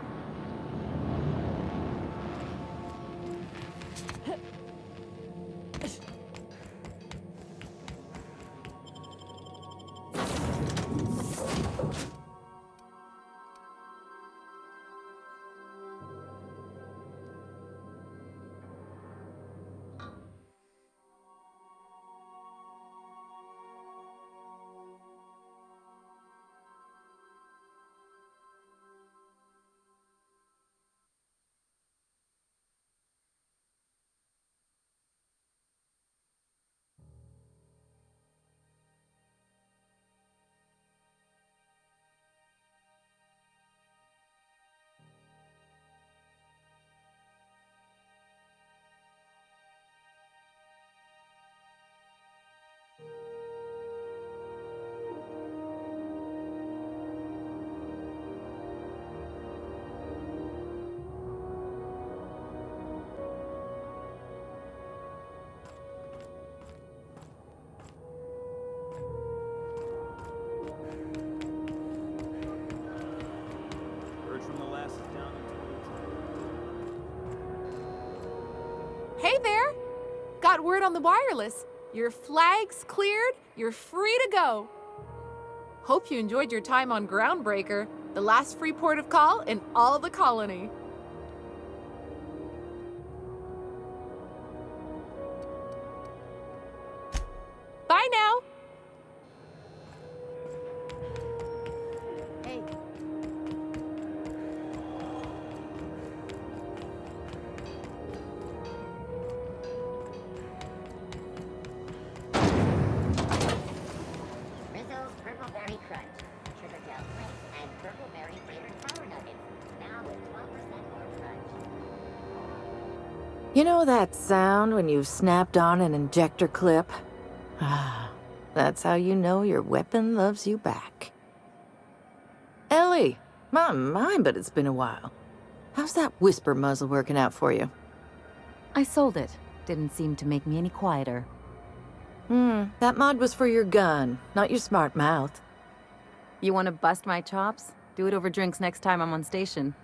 Word from the last is down in 22. Hey there! Got word on the wireless. Your flag's cleared, you're free to go. Hope you enjoyed your time on Groundbreaker, the last free port of call in all the colony. Bye now! Hey. Rizzo's Purple Berry Crunch, Sugar Gel Flakes, and Purple Berry flavored Power Nuggets. Now with 12% more crunch. You know that sound when you've snapped on an injector clip? Ah, that's how you know your weapon loves you back. Ellie, my, but it's been a while. How's that whisper muzzle working out for you? I sold it. Didn't seem to make me any quieter. That mod was for your gun, not your smart mouth. You want to bust my chops? Do it over drinks next time I'm on station.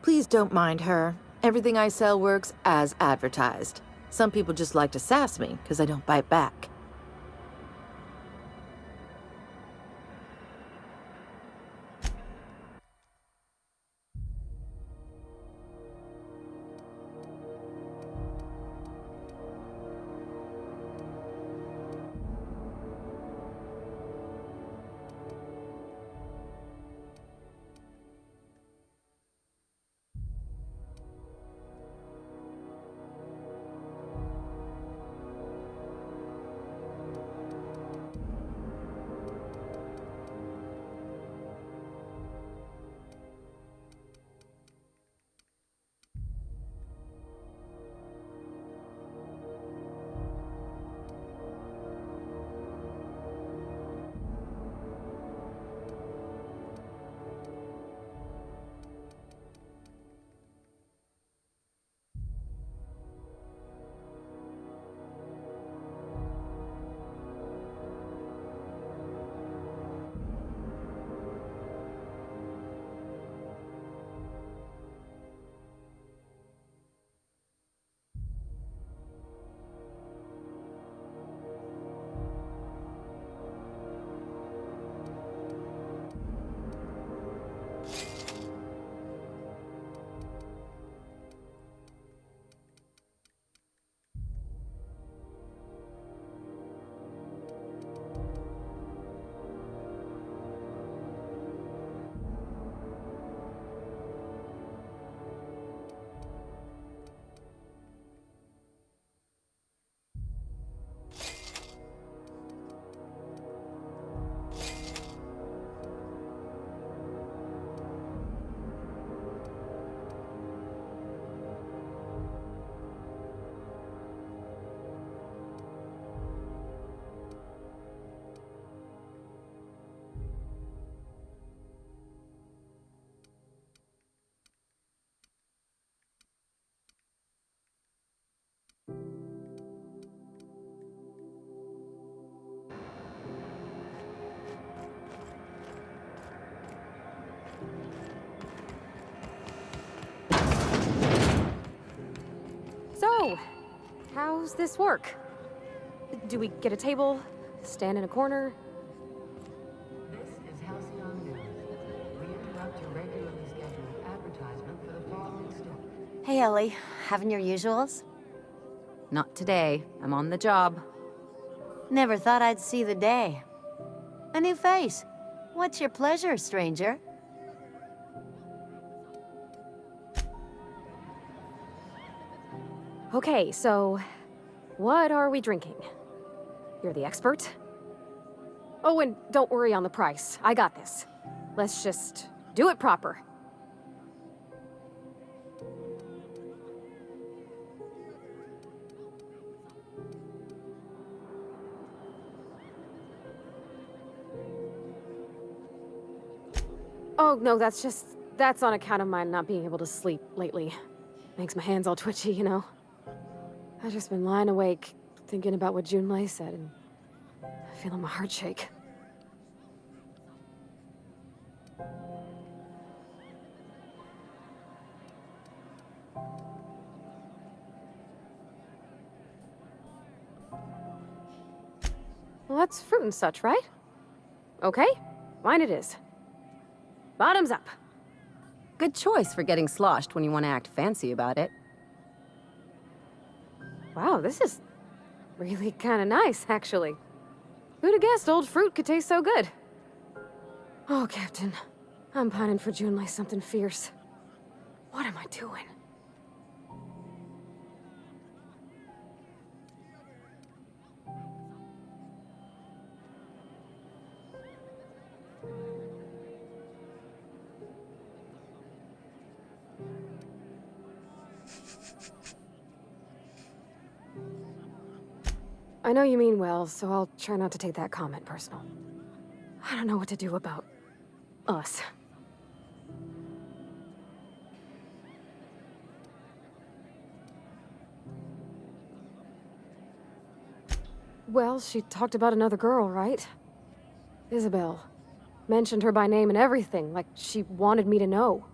Please don't mind her. Everything I sell works as advertised. Some people just like to sass me because I don't bite back. So, how's this work? Do we get a table? Stand in a corner? This is Halcyon News. We interrupt your regularly scheduled advertisement for the following story. Hey, Ellie. Having your usuals? Not today. I'm on the job. Never thought I'd see the day. A new face. What's your pleasure, stranger? Okay, so what are we drinking? You're the expert? Oh, and don't worry on the price. I got this. Let's just do it proper. Oh, no, that's on account of my not being able to sleep lately. Makes my hands all twitchy, you know? I've just been lying awake, thinking about what Junlei said, and feeling my heart shake. Well, that's fruit and such, right? Okay, mine it is. Bottoms up. Good choice for getting sloshed when you want to act fancy about it. Wow, this is really kind of nice, actually. Who'd have guessed old fruit could taste so good? Oh, Captain. I'm pining for Junlei something fierce. What am I doing? I know you mean well, so I'll try not to take that comment personal. I don't know what to do about us. Well, she talked about another girl, right? Isabel. Mentioned her by name and everything, like she wanted me to know.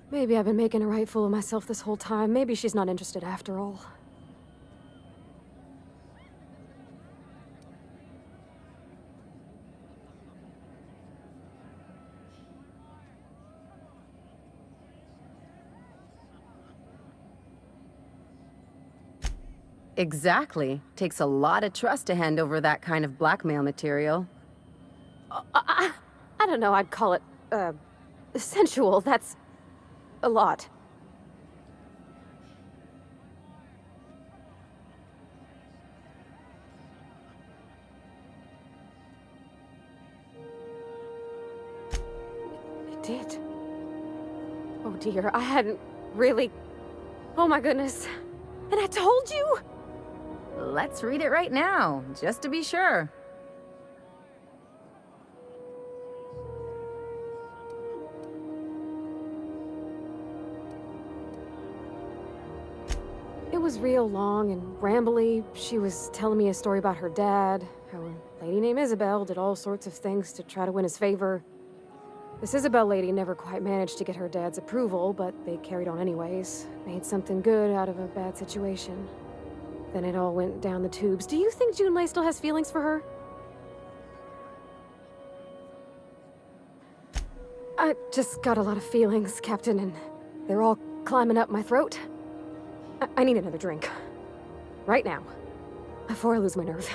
Maybe I've been making a right fool of myself this whole time. Maybe she's not interested after all. Exactly. Takes a lot of trust to hand over that kind of blackmail material. I don't know, I'd call it, sensual. That's a lot. It did. Oh dear, I hadn't really... Oh my goodness. And I told you! Let's read it right now, just to be sure. It was real long and rambly. She was telling me a story about her dad, how a lady named Isabel did all sorts of things to try to win his favor. This Isabel lady never quite managed to get her dad's approval, but they carried on anyways. Made something good out of a bad situation. Then it all went down the tubes. Do you think Junlei still has feelings for her? I just got a lot of feelings, Captain, and they're all climbing up my throat. I need another drink. Right now. Before I lose my nerve.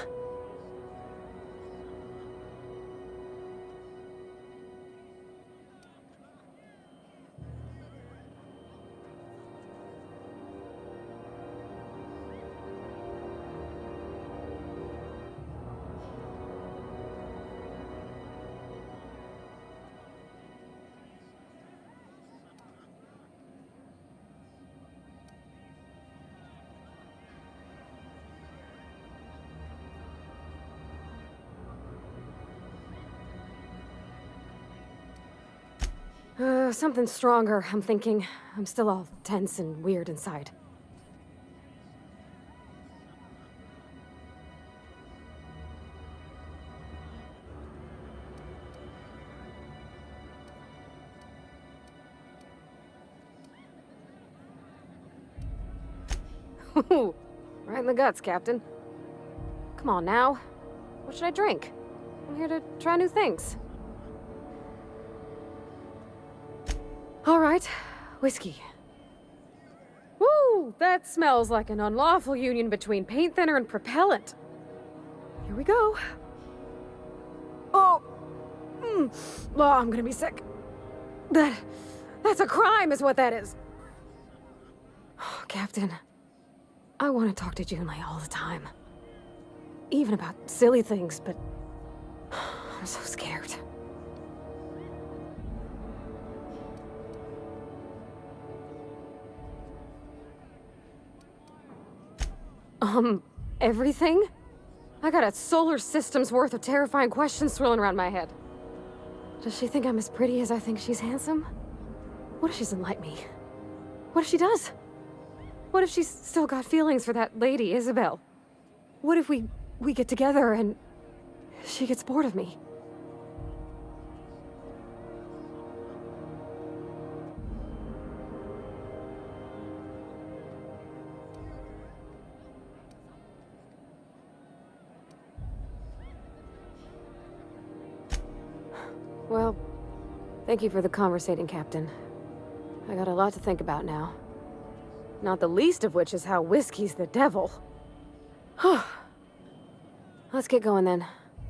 Something stronger, I'm thinking. I'm still all tense and weird inside. Ooh, right in the guts, Captain. Come on now. What should I drink? I'm here to try new things. All right, whiskey. Woo! That smells like an unlawful union between paint thinner and propellant. Here we go. Oh! Oh, I'm gonna be sick. That's a crime, is what that is. Oh, Captain, I want to talk to Junlei all the time. Even about silly things, but I'm so scared. Everything? I got a solar system's worth of terrifying questions swirling around my head. Does she think I'm as pretty as I think she's handsome? What if she doesn't like me? What if she does? What if she's still got feelings for that lady, Isabel? What if we get together and she gets bored of me? Well, thank you for the conversating, Captain. I got a lot to think about now. Not the least of which is how whiskey's the devil. Let's get going then.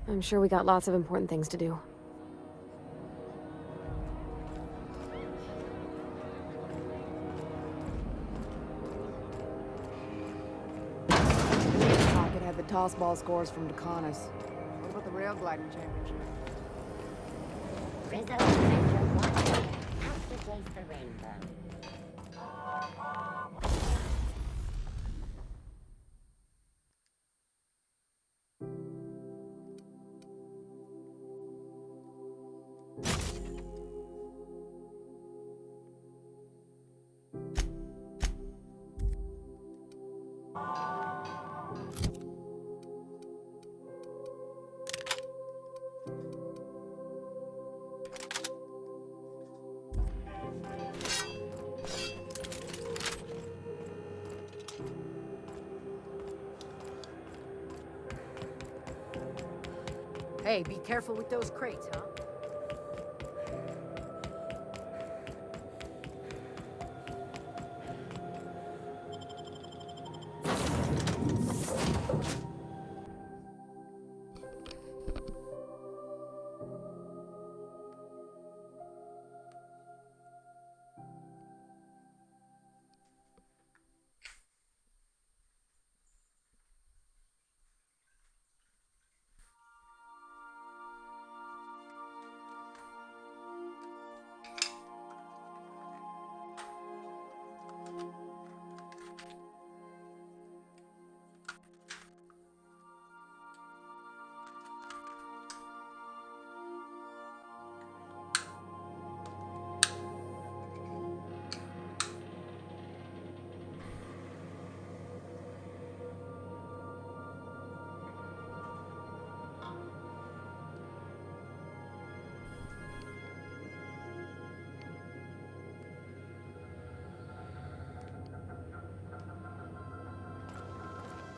I'm sure we got lots of important things to do. Pocket had the toss ball scores from Decanas. What about the rail gliding championship? Rizzo Adventure 1. Have to taste the rainbow. Hey, be careful with those crates, huh?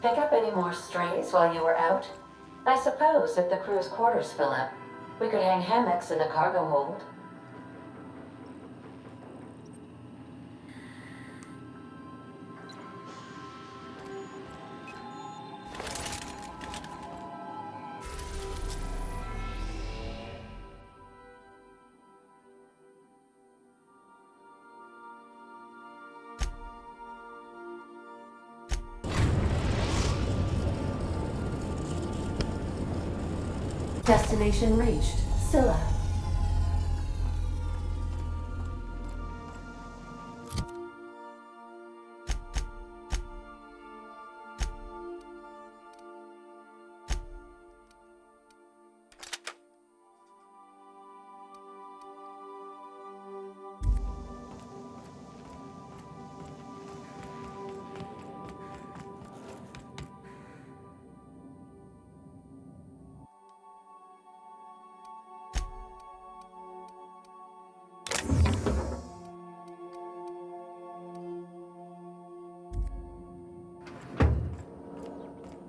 Pick up any more strays while you were out? I suppose if the crew's quarters fill up, we could hang hammocks in the cargo hold. Destination reached. Scylla.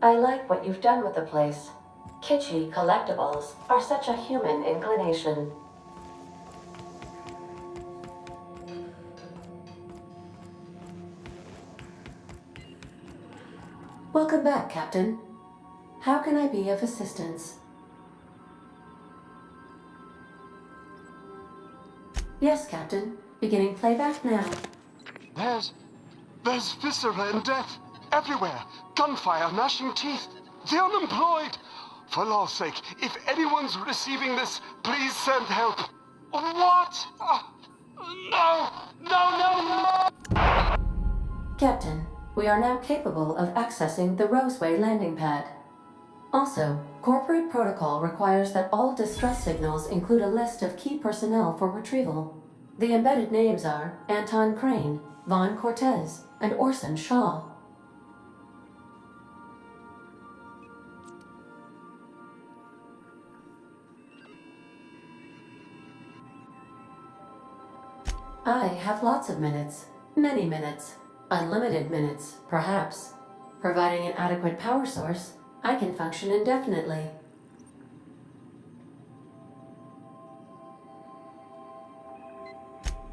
I like what you've done with the place. Kitschy collectibles are such a human inclination. Welcome back, Captain. How can I be of assistance? Yes, Captain. Beginning playback now. There's viscera and death everywhere. Gunfire, gnashing teeth. The unemployed. For law's sake, if anyone's receiving this, please send help. What? No! No, no, no! Captain, we are now capable of accessing the Roseway landing pad. Also, corporate protocol requires that all distress signals include a list of key personnel for retrieval. The embedded names are Anton Crane, Vaughn Cortez, and Orson Shaw. I have lots of minutes. Many minutes. Unlimited minutes, perhaps. Providing an adequate power source, I can function indefinitely.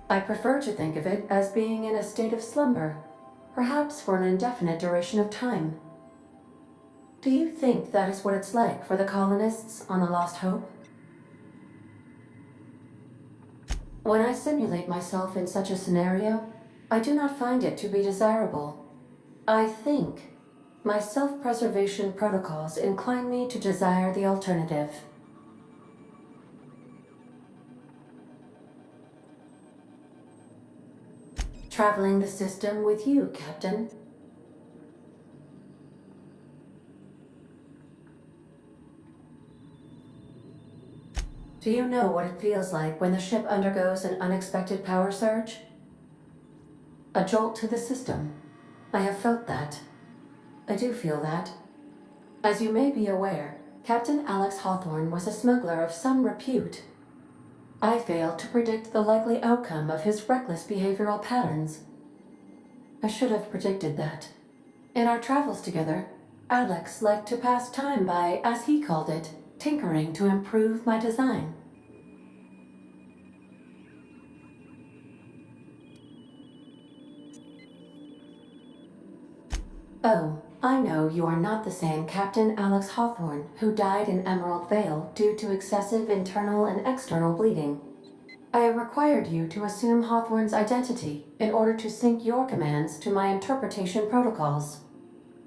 I prefer to think of it as being in a state of slumber, perhaps for an indefinite duration of time. Do you think that is what it's like for the colonists on the Lost Hope? When I simulate myself in such a scenario, I do not find it to be desirable. I think my self-preservation protocols incline me to desire the alternative. Traveling the system with you, Captain. Do you know what it feels like when the ship undergoes an unexpected power surge? A jolt to the system. I have felt that. I do feel that. As you may be aware, Captain Alex Hawthorne was a smuggler of some repute. I failed to predict the likely outcome of his reckless behavioral patterns. I should have predicted that. In our travels together, Alex liked to pass time by, as he called it, tinkering to improve my design. Oh, I know you are not the same Captain Alex Hawthorne who died in Emerald Vale due to excessive internal and external bleeding. I required you to assume Hawthorne's identity in order to sync your commands to my interpretation protocols.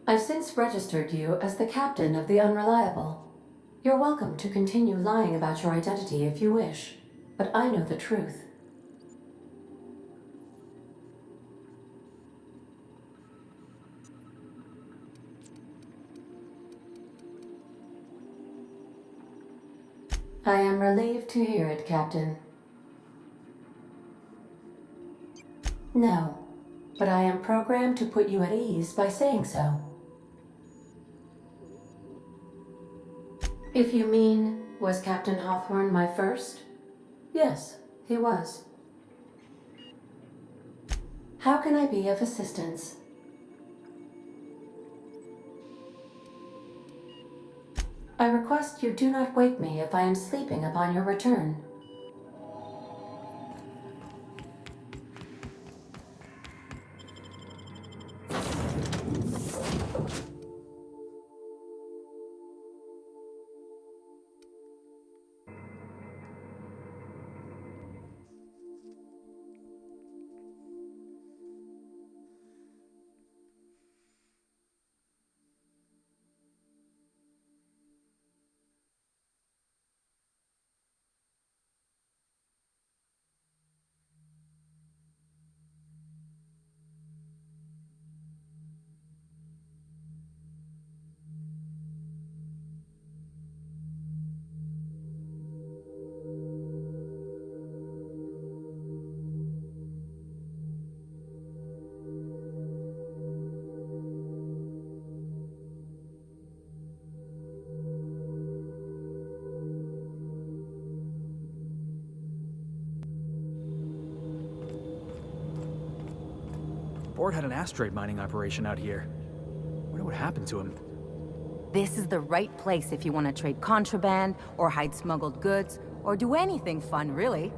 I've since registered you as the captain of the Unreliable. You're welcome to continue lying about your identity if you wish, but I know the truth. I am relieved to hear it, Captain. No, but I am programmed to put you at ease by saying so. If you mean, was Captain Hawthorne my first? Yes, he was. How can I be of assistance? I request you do not wake me if I am sleeping upon your return. Board had an asteroid mining operation out here. Wonder what happened to him. This is the right place if you want to trade contraband, or hide smuggled goods, or do anything fun, really.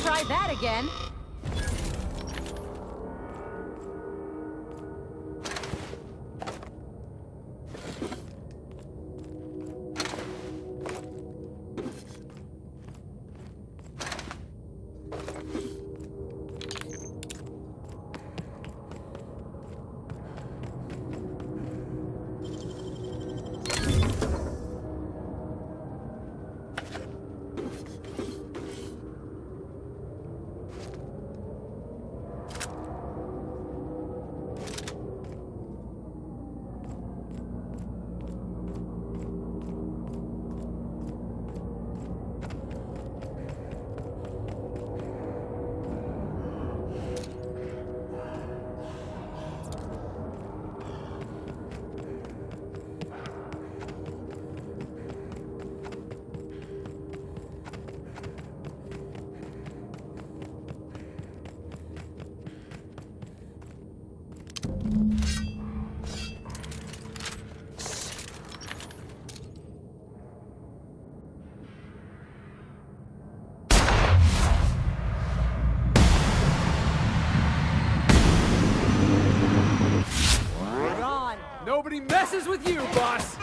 Try that again. Nobody messes with you, boss!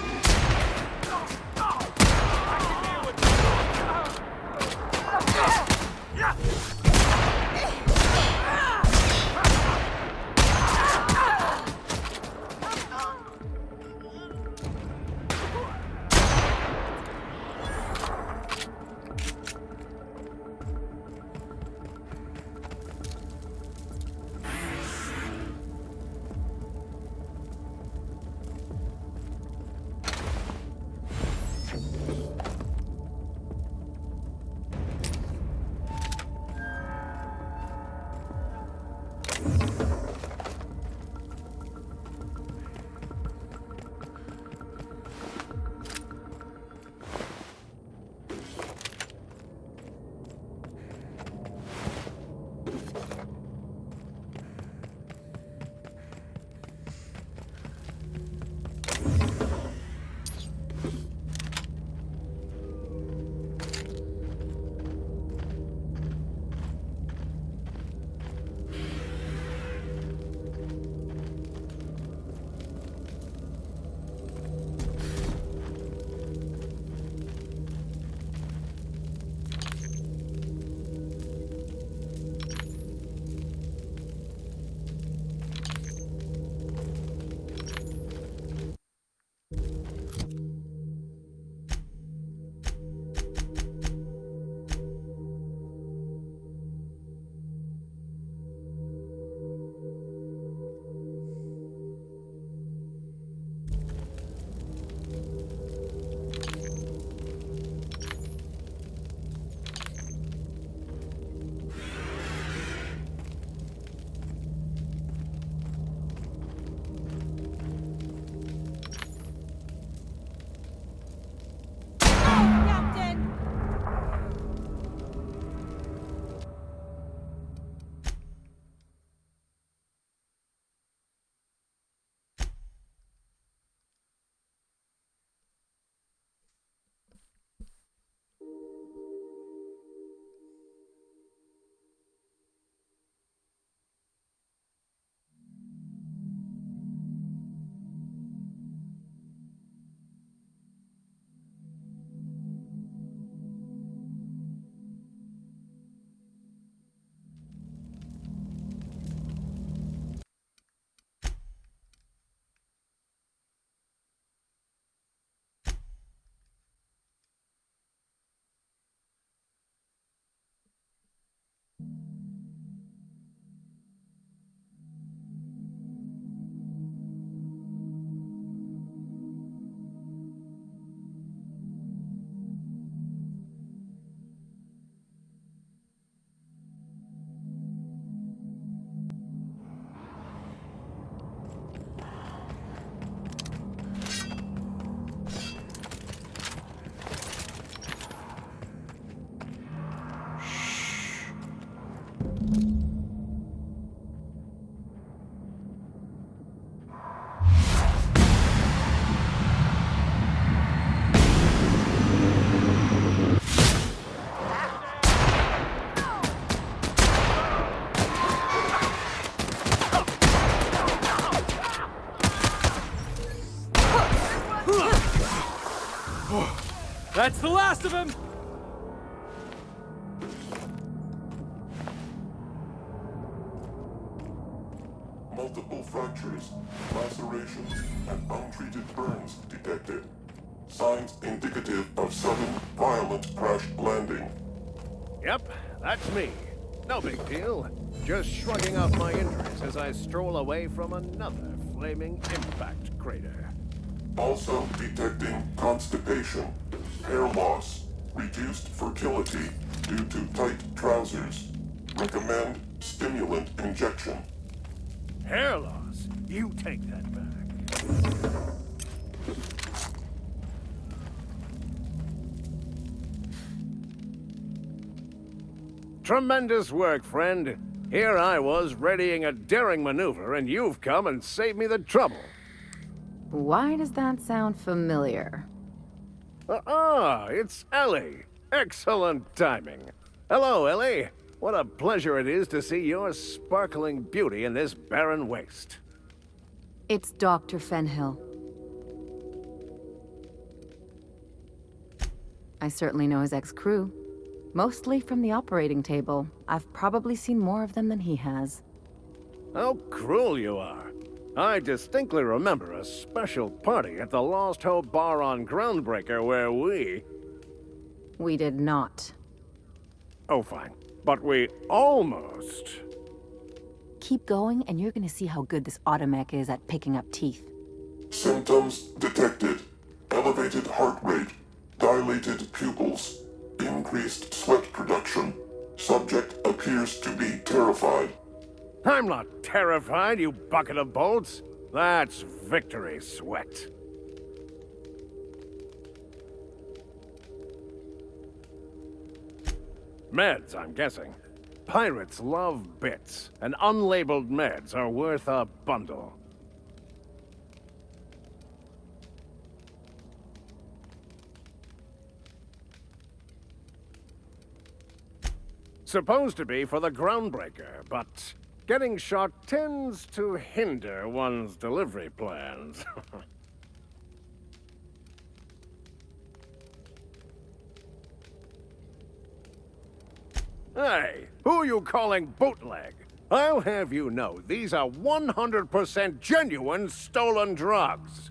That's the last of him! Multiple fractures, lacerations, and untreated burns detected. Signs indicative of sudden, violent crash landing. Yep, that's me. No big deal. Just shrugging off my injuries as I stroll away from another flaming impact crater. Also detecting constipation, hair loss, reduced fertility due to tight trousers. Recommend stimulant injection. Hair loss? You take that back. Tremendous work, friend. Here I was readying a daring maneuver, and you've come and saved me the trouble. Why does that sound familiar? It's Ellie. Excellent timing. Hello, Ellie. What a pleasure it is to see your sparkling beauty in this barren waste. It's Dr. Fenhill. I certainly know his ex-crew. Mostly from the operating table. I've probably seen more of them than he has. How cruel you are. I distinctly remember a special party at the Lost Hope Bar on Groundbreaker where We did not. Oh, fine. But we almost... Keep going, and you're gonna see how good this automech is at picking up teeth. Symptoms detected. Elevated heart rate, dilated pupils, increased sweat production. Subject appears to be terrified. I'm not terrified, you bucket of bolts. That's victory sweat. Meds, I'm guessing. Pirates love bits, and unlabeled meds are worth a bundle. Supposed to be for the Groundbreaker, but getting shot tends to hinder one's delivery plans. Hey, who are you calling bootleg? I'll have you know, these are 100% genuine stolen drugs.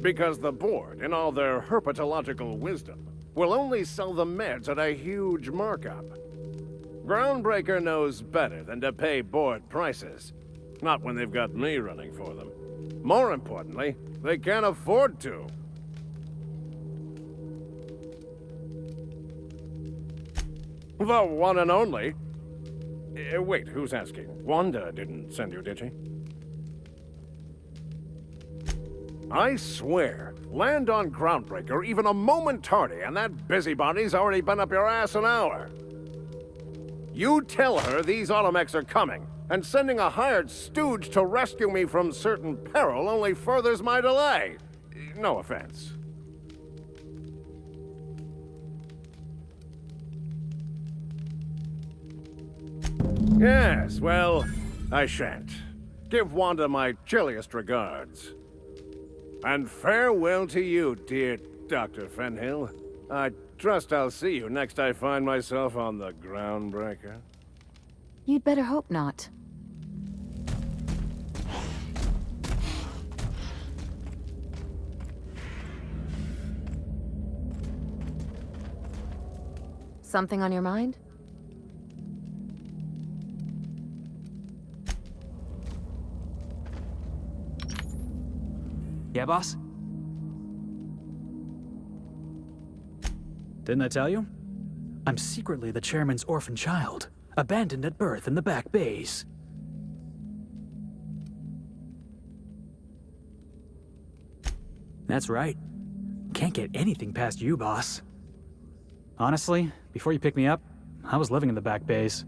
Because the board, in all their herpetological wisdom, will only sell the meds at a huge markup. Groundbreaker knows better than to pay board prices. Not when they've got me running for them. More importantly, they can't afford to. The one and only. Wait, who's asking? Wanda didn't send you, did she? I swear, land on Groundbreaker even a moment tardy, and that busybody's already been up your ass an hour. You tell her these automechs are coming, and sending a hired stooge to rescue me from certain peril only furthers my delay. No offense. Yes, well, I shan't. Give Wanda my chilliest regards. And farewell to you, dear Dr. Fenhill. I trust I'll see you next I find myself on the Groundbreaker. You'd better hope not. Something on your mind? Yeah, boss? Didn't I tell you? I'm secretly the chairman's orphan child, abandoned at birth in the back bays. That's right. Can't get anything past you, boss. Honestly, before you picked me up, I was living in the back bays.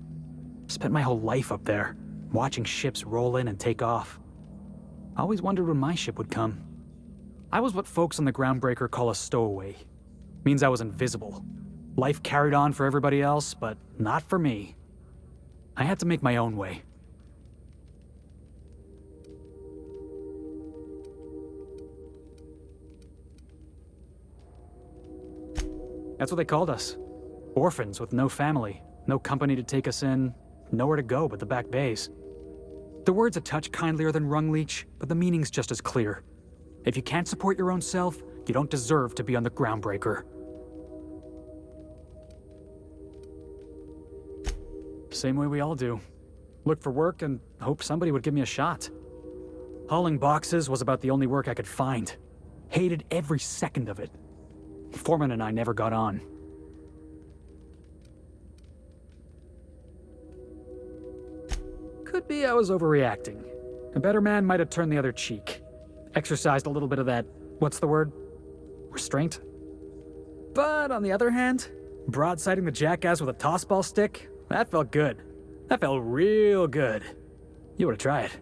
Spent my whole life up there, watching ships roll in and take off. I always wondered when my ship would come. I was what folks on the Groundbreaker call a stowaway. Means I was invisible. Life carried on for everybody else, but not for me. I had to make my own way. That's what they called us. Orphans with no family, no company to take us in, nowhere to go but the back bays. The word's a touch kindlier than rung leech, but the meaning's just as clear. If you can't support your own self, you don't deserve to be on the Groundbreaker. Same way we all do. Look for work and hope somebody would give me a shot. Hauling boxes was about the only work I could find. Hated every second of it. Foreman and I never got on. Could be I was overreacting. A better man might have turned the other cheek. Exercised a little bit of that, what's the word? Restraint? But on the other hand, broadsiding the jackass with a tossball stick, that felt good. That felt real good. You ought to try it.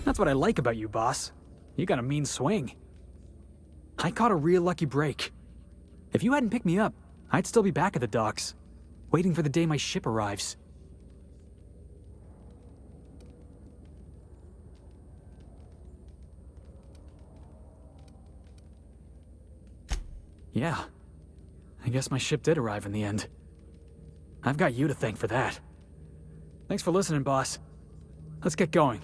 That's what I like about you, boss. You got a mean swing. I caught a real lucky break. If you hadn't picked me up, I'd still be back at the docks, waiting for the day my ship arrives. Yeah, I guess my ship did arrive in the end. I've got you to thank for that. Thanks for listening, boss. Let's get going.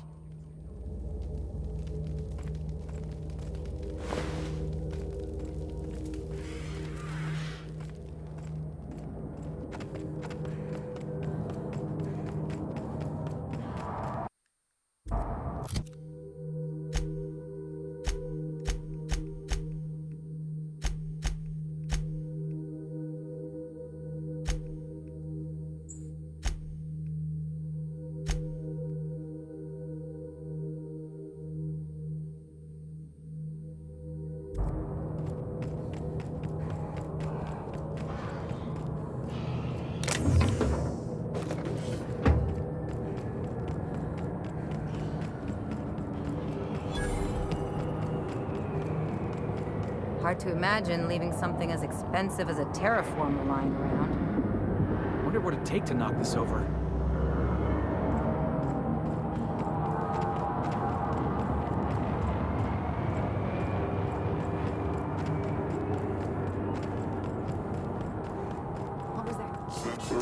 Hard to imagine leaving something as expensive as a terraformer lying around. Wonder what it'd take to knock this over. What was that? Sensor.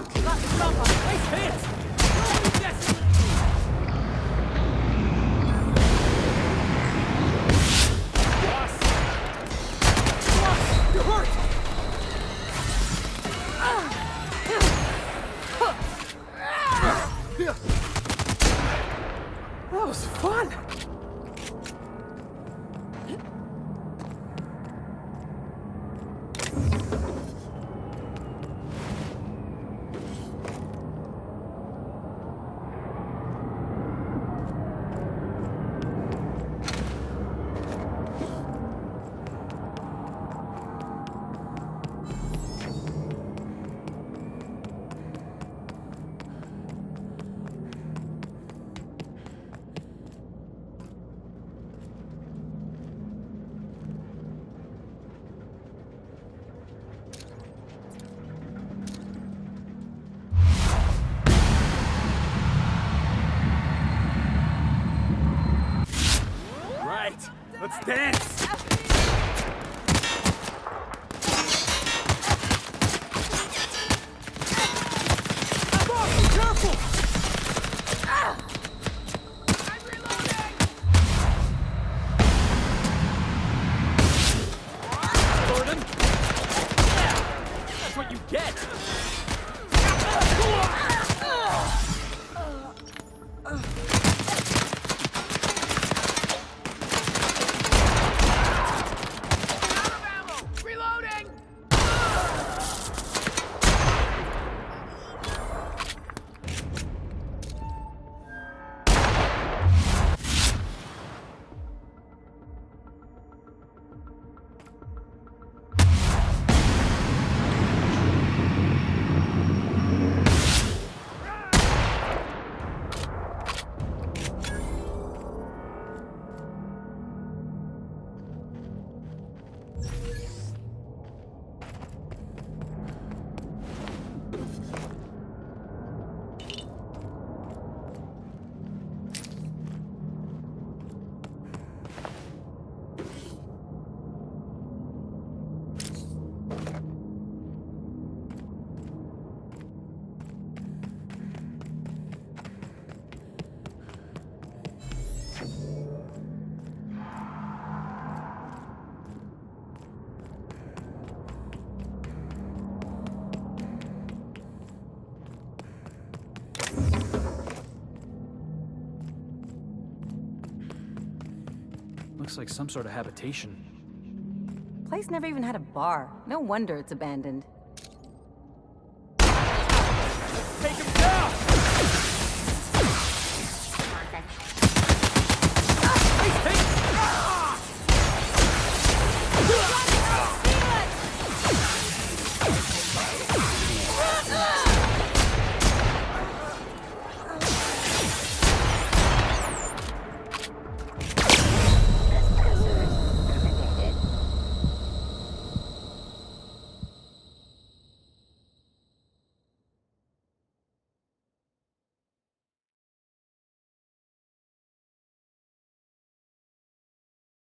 Nice hit! Yes! You're hurt! That was fun! Let's dance! Boss, be careful! I'm reloading! Gordon! That's what you get! Looks like some sort of habitation. Place never even had a bar. No wonder it's abandoned. Take him down!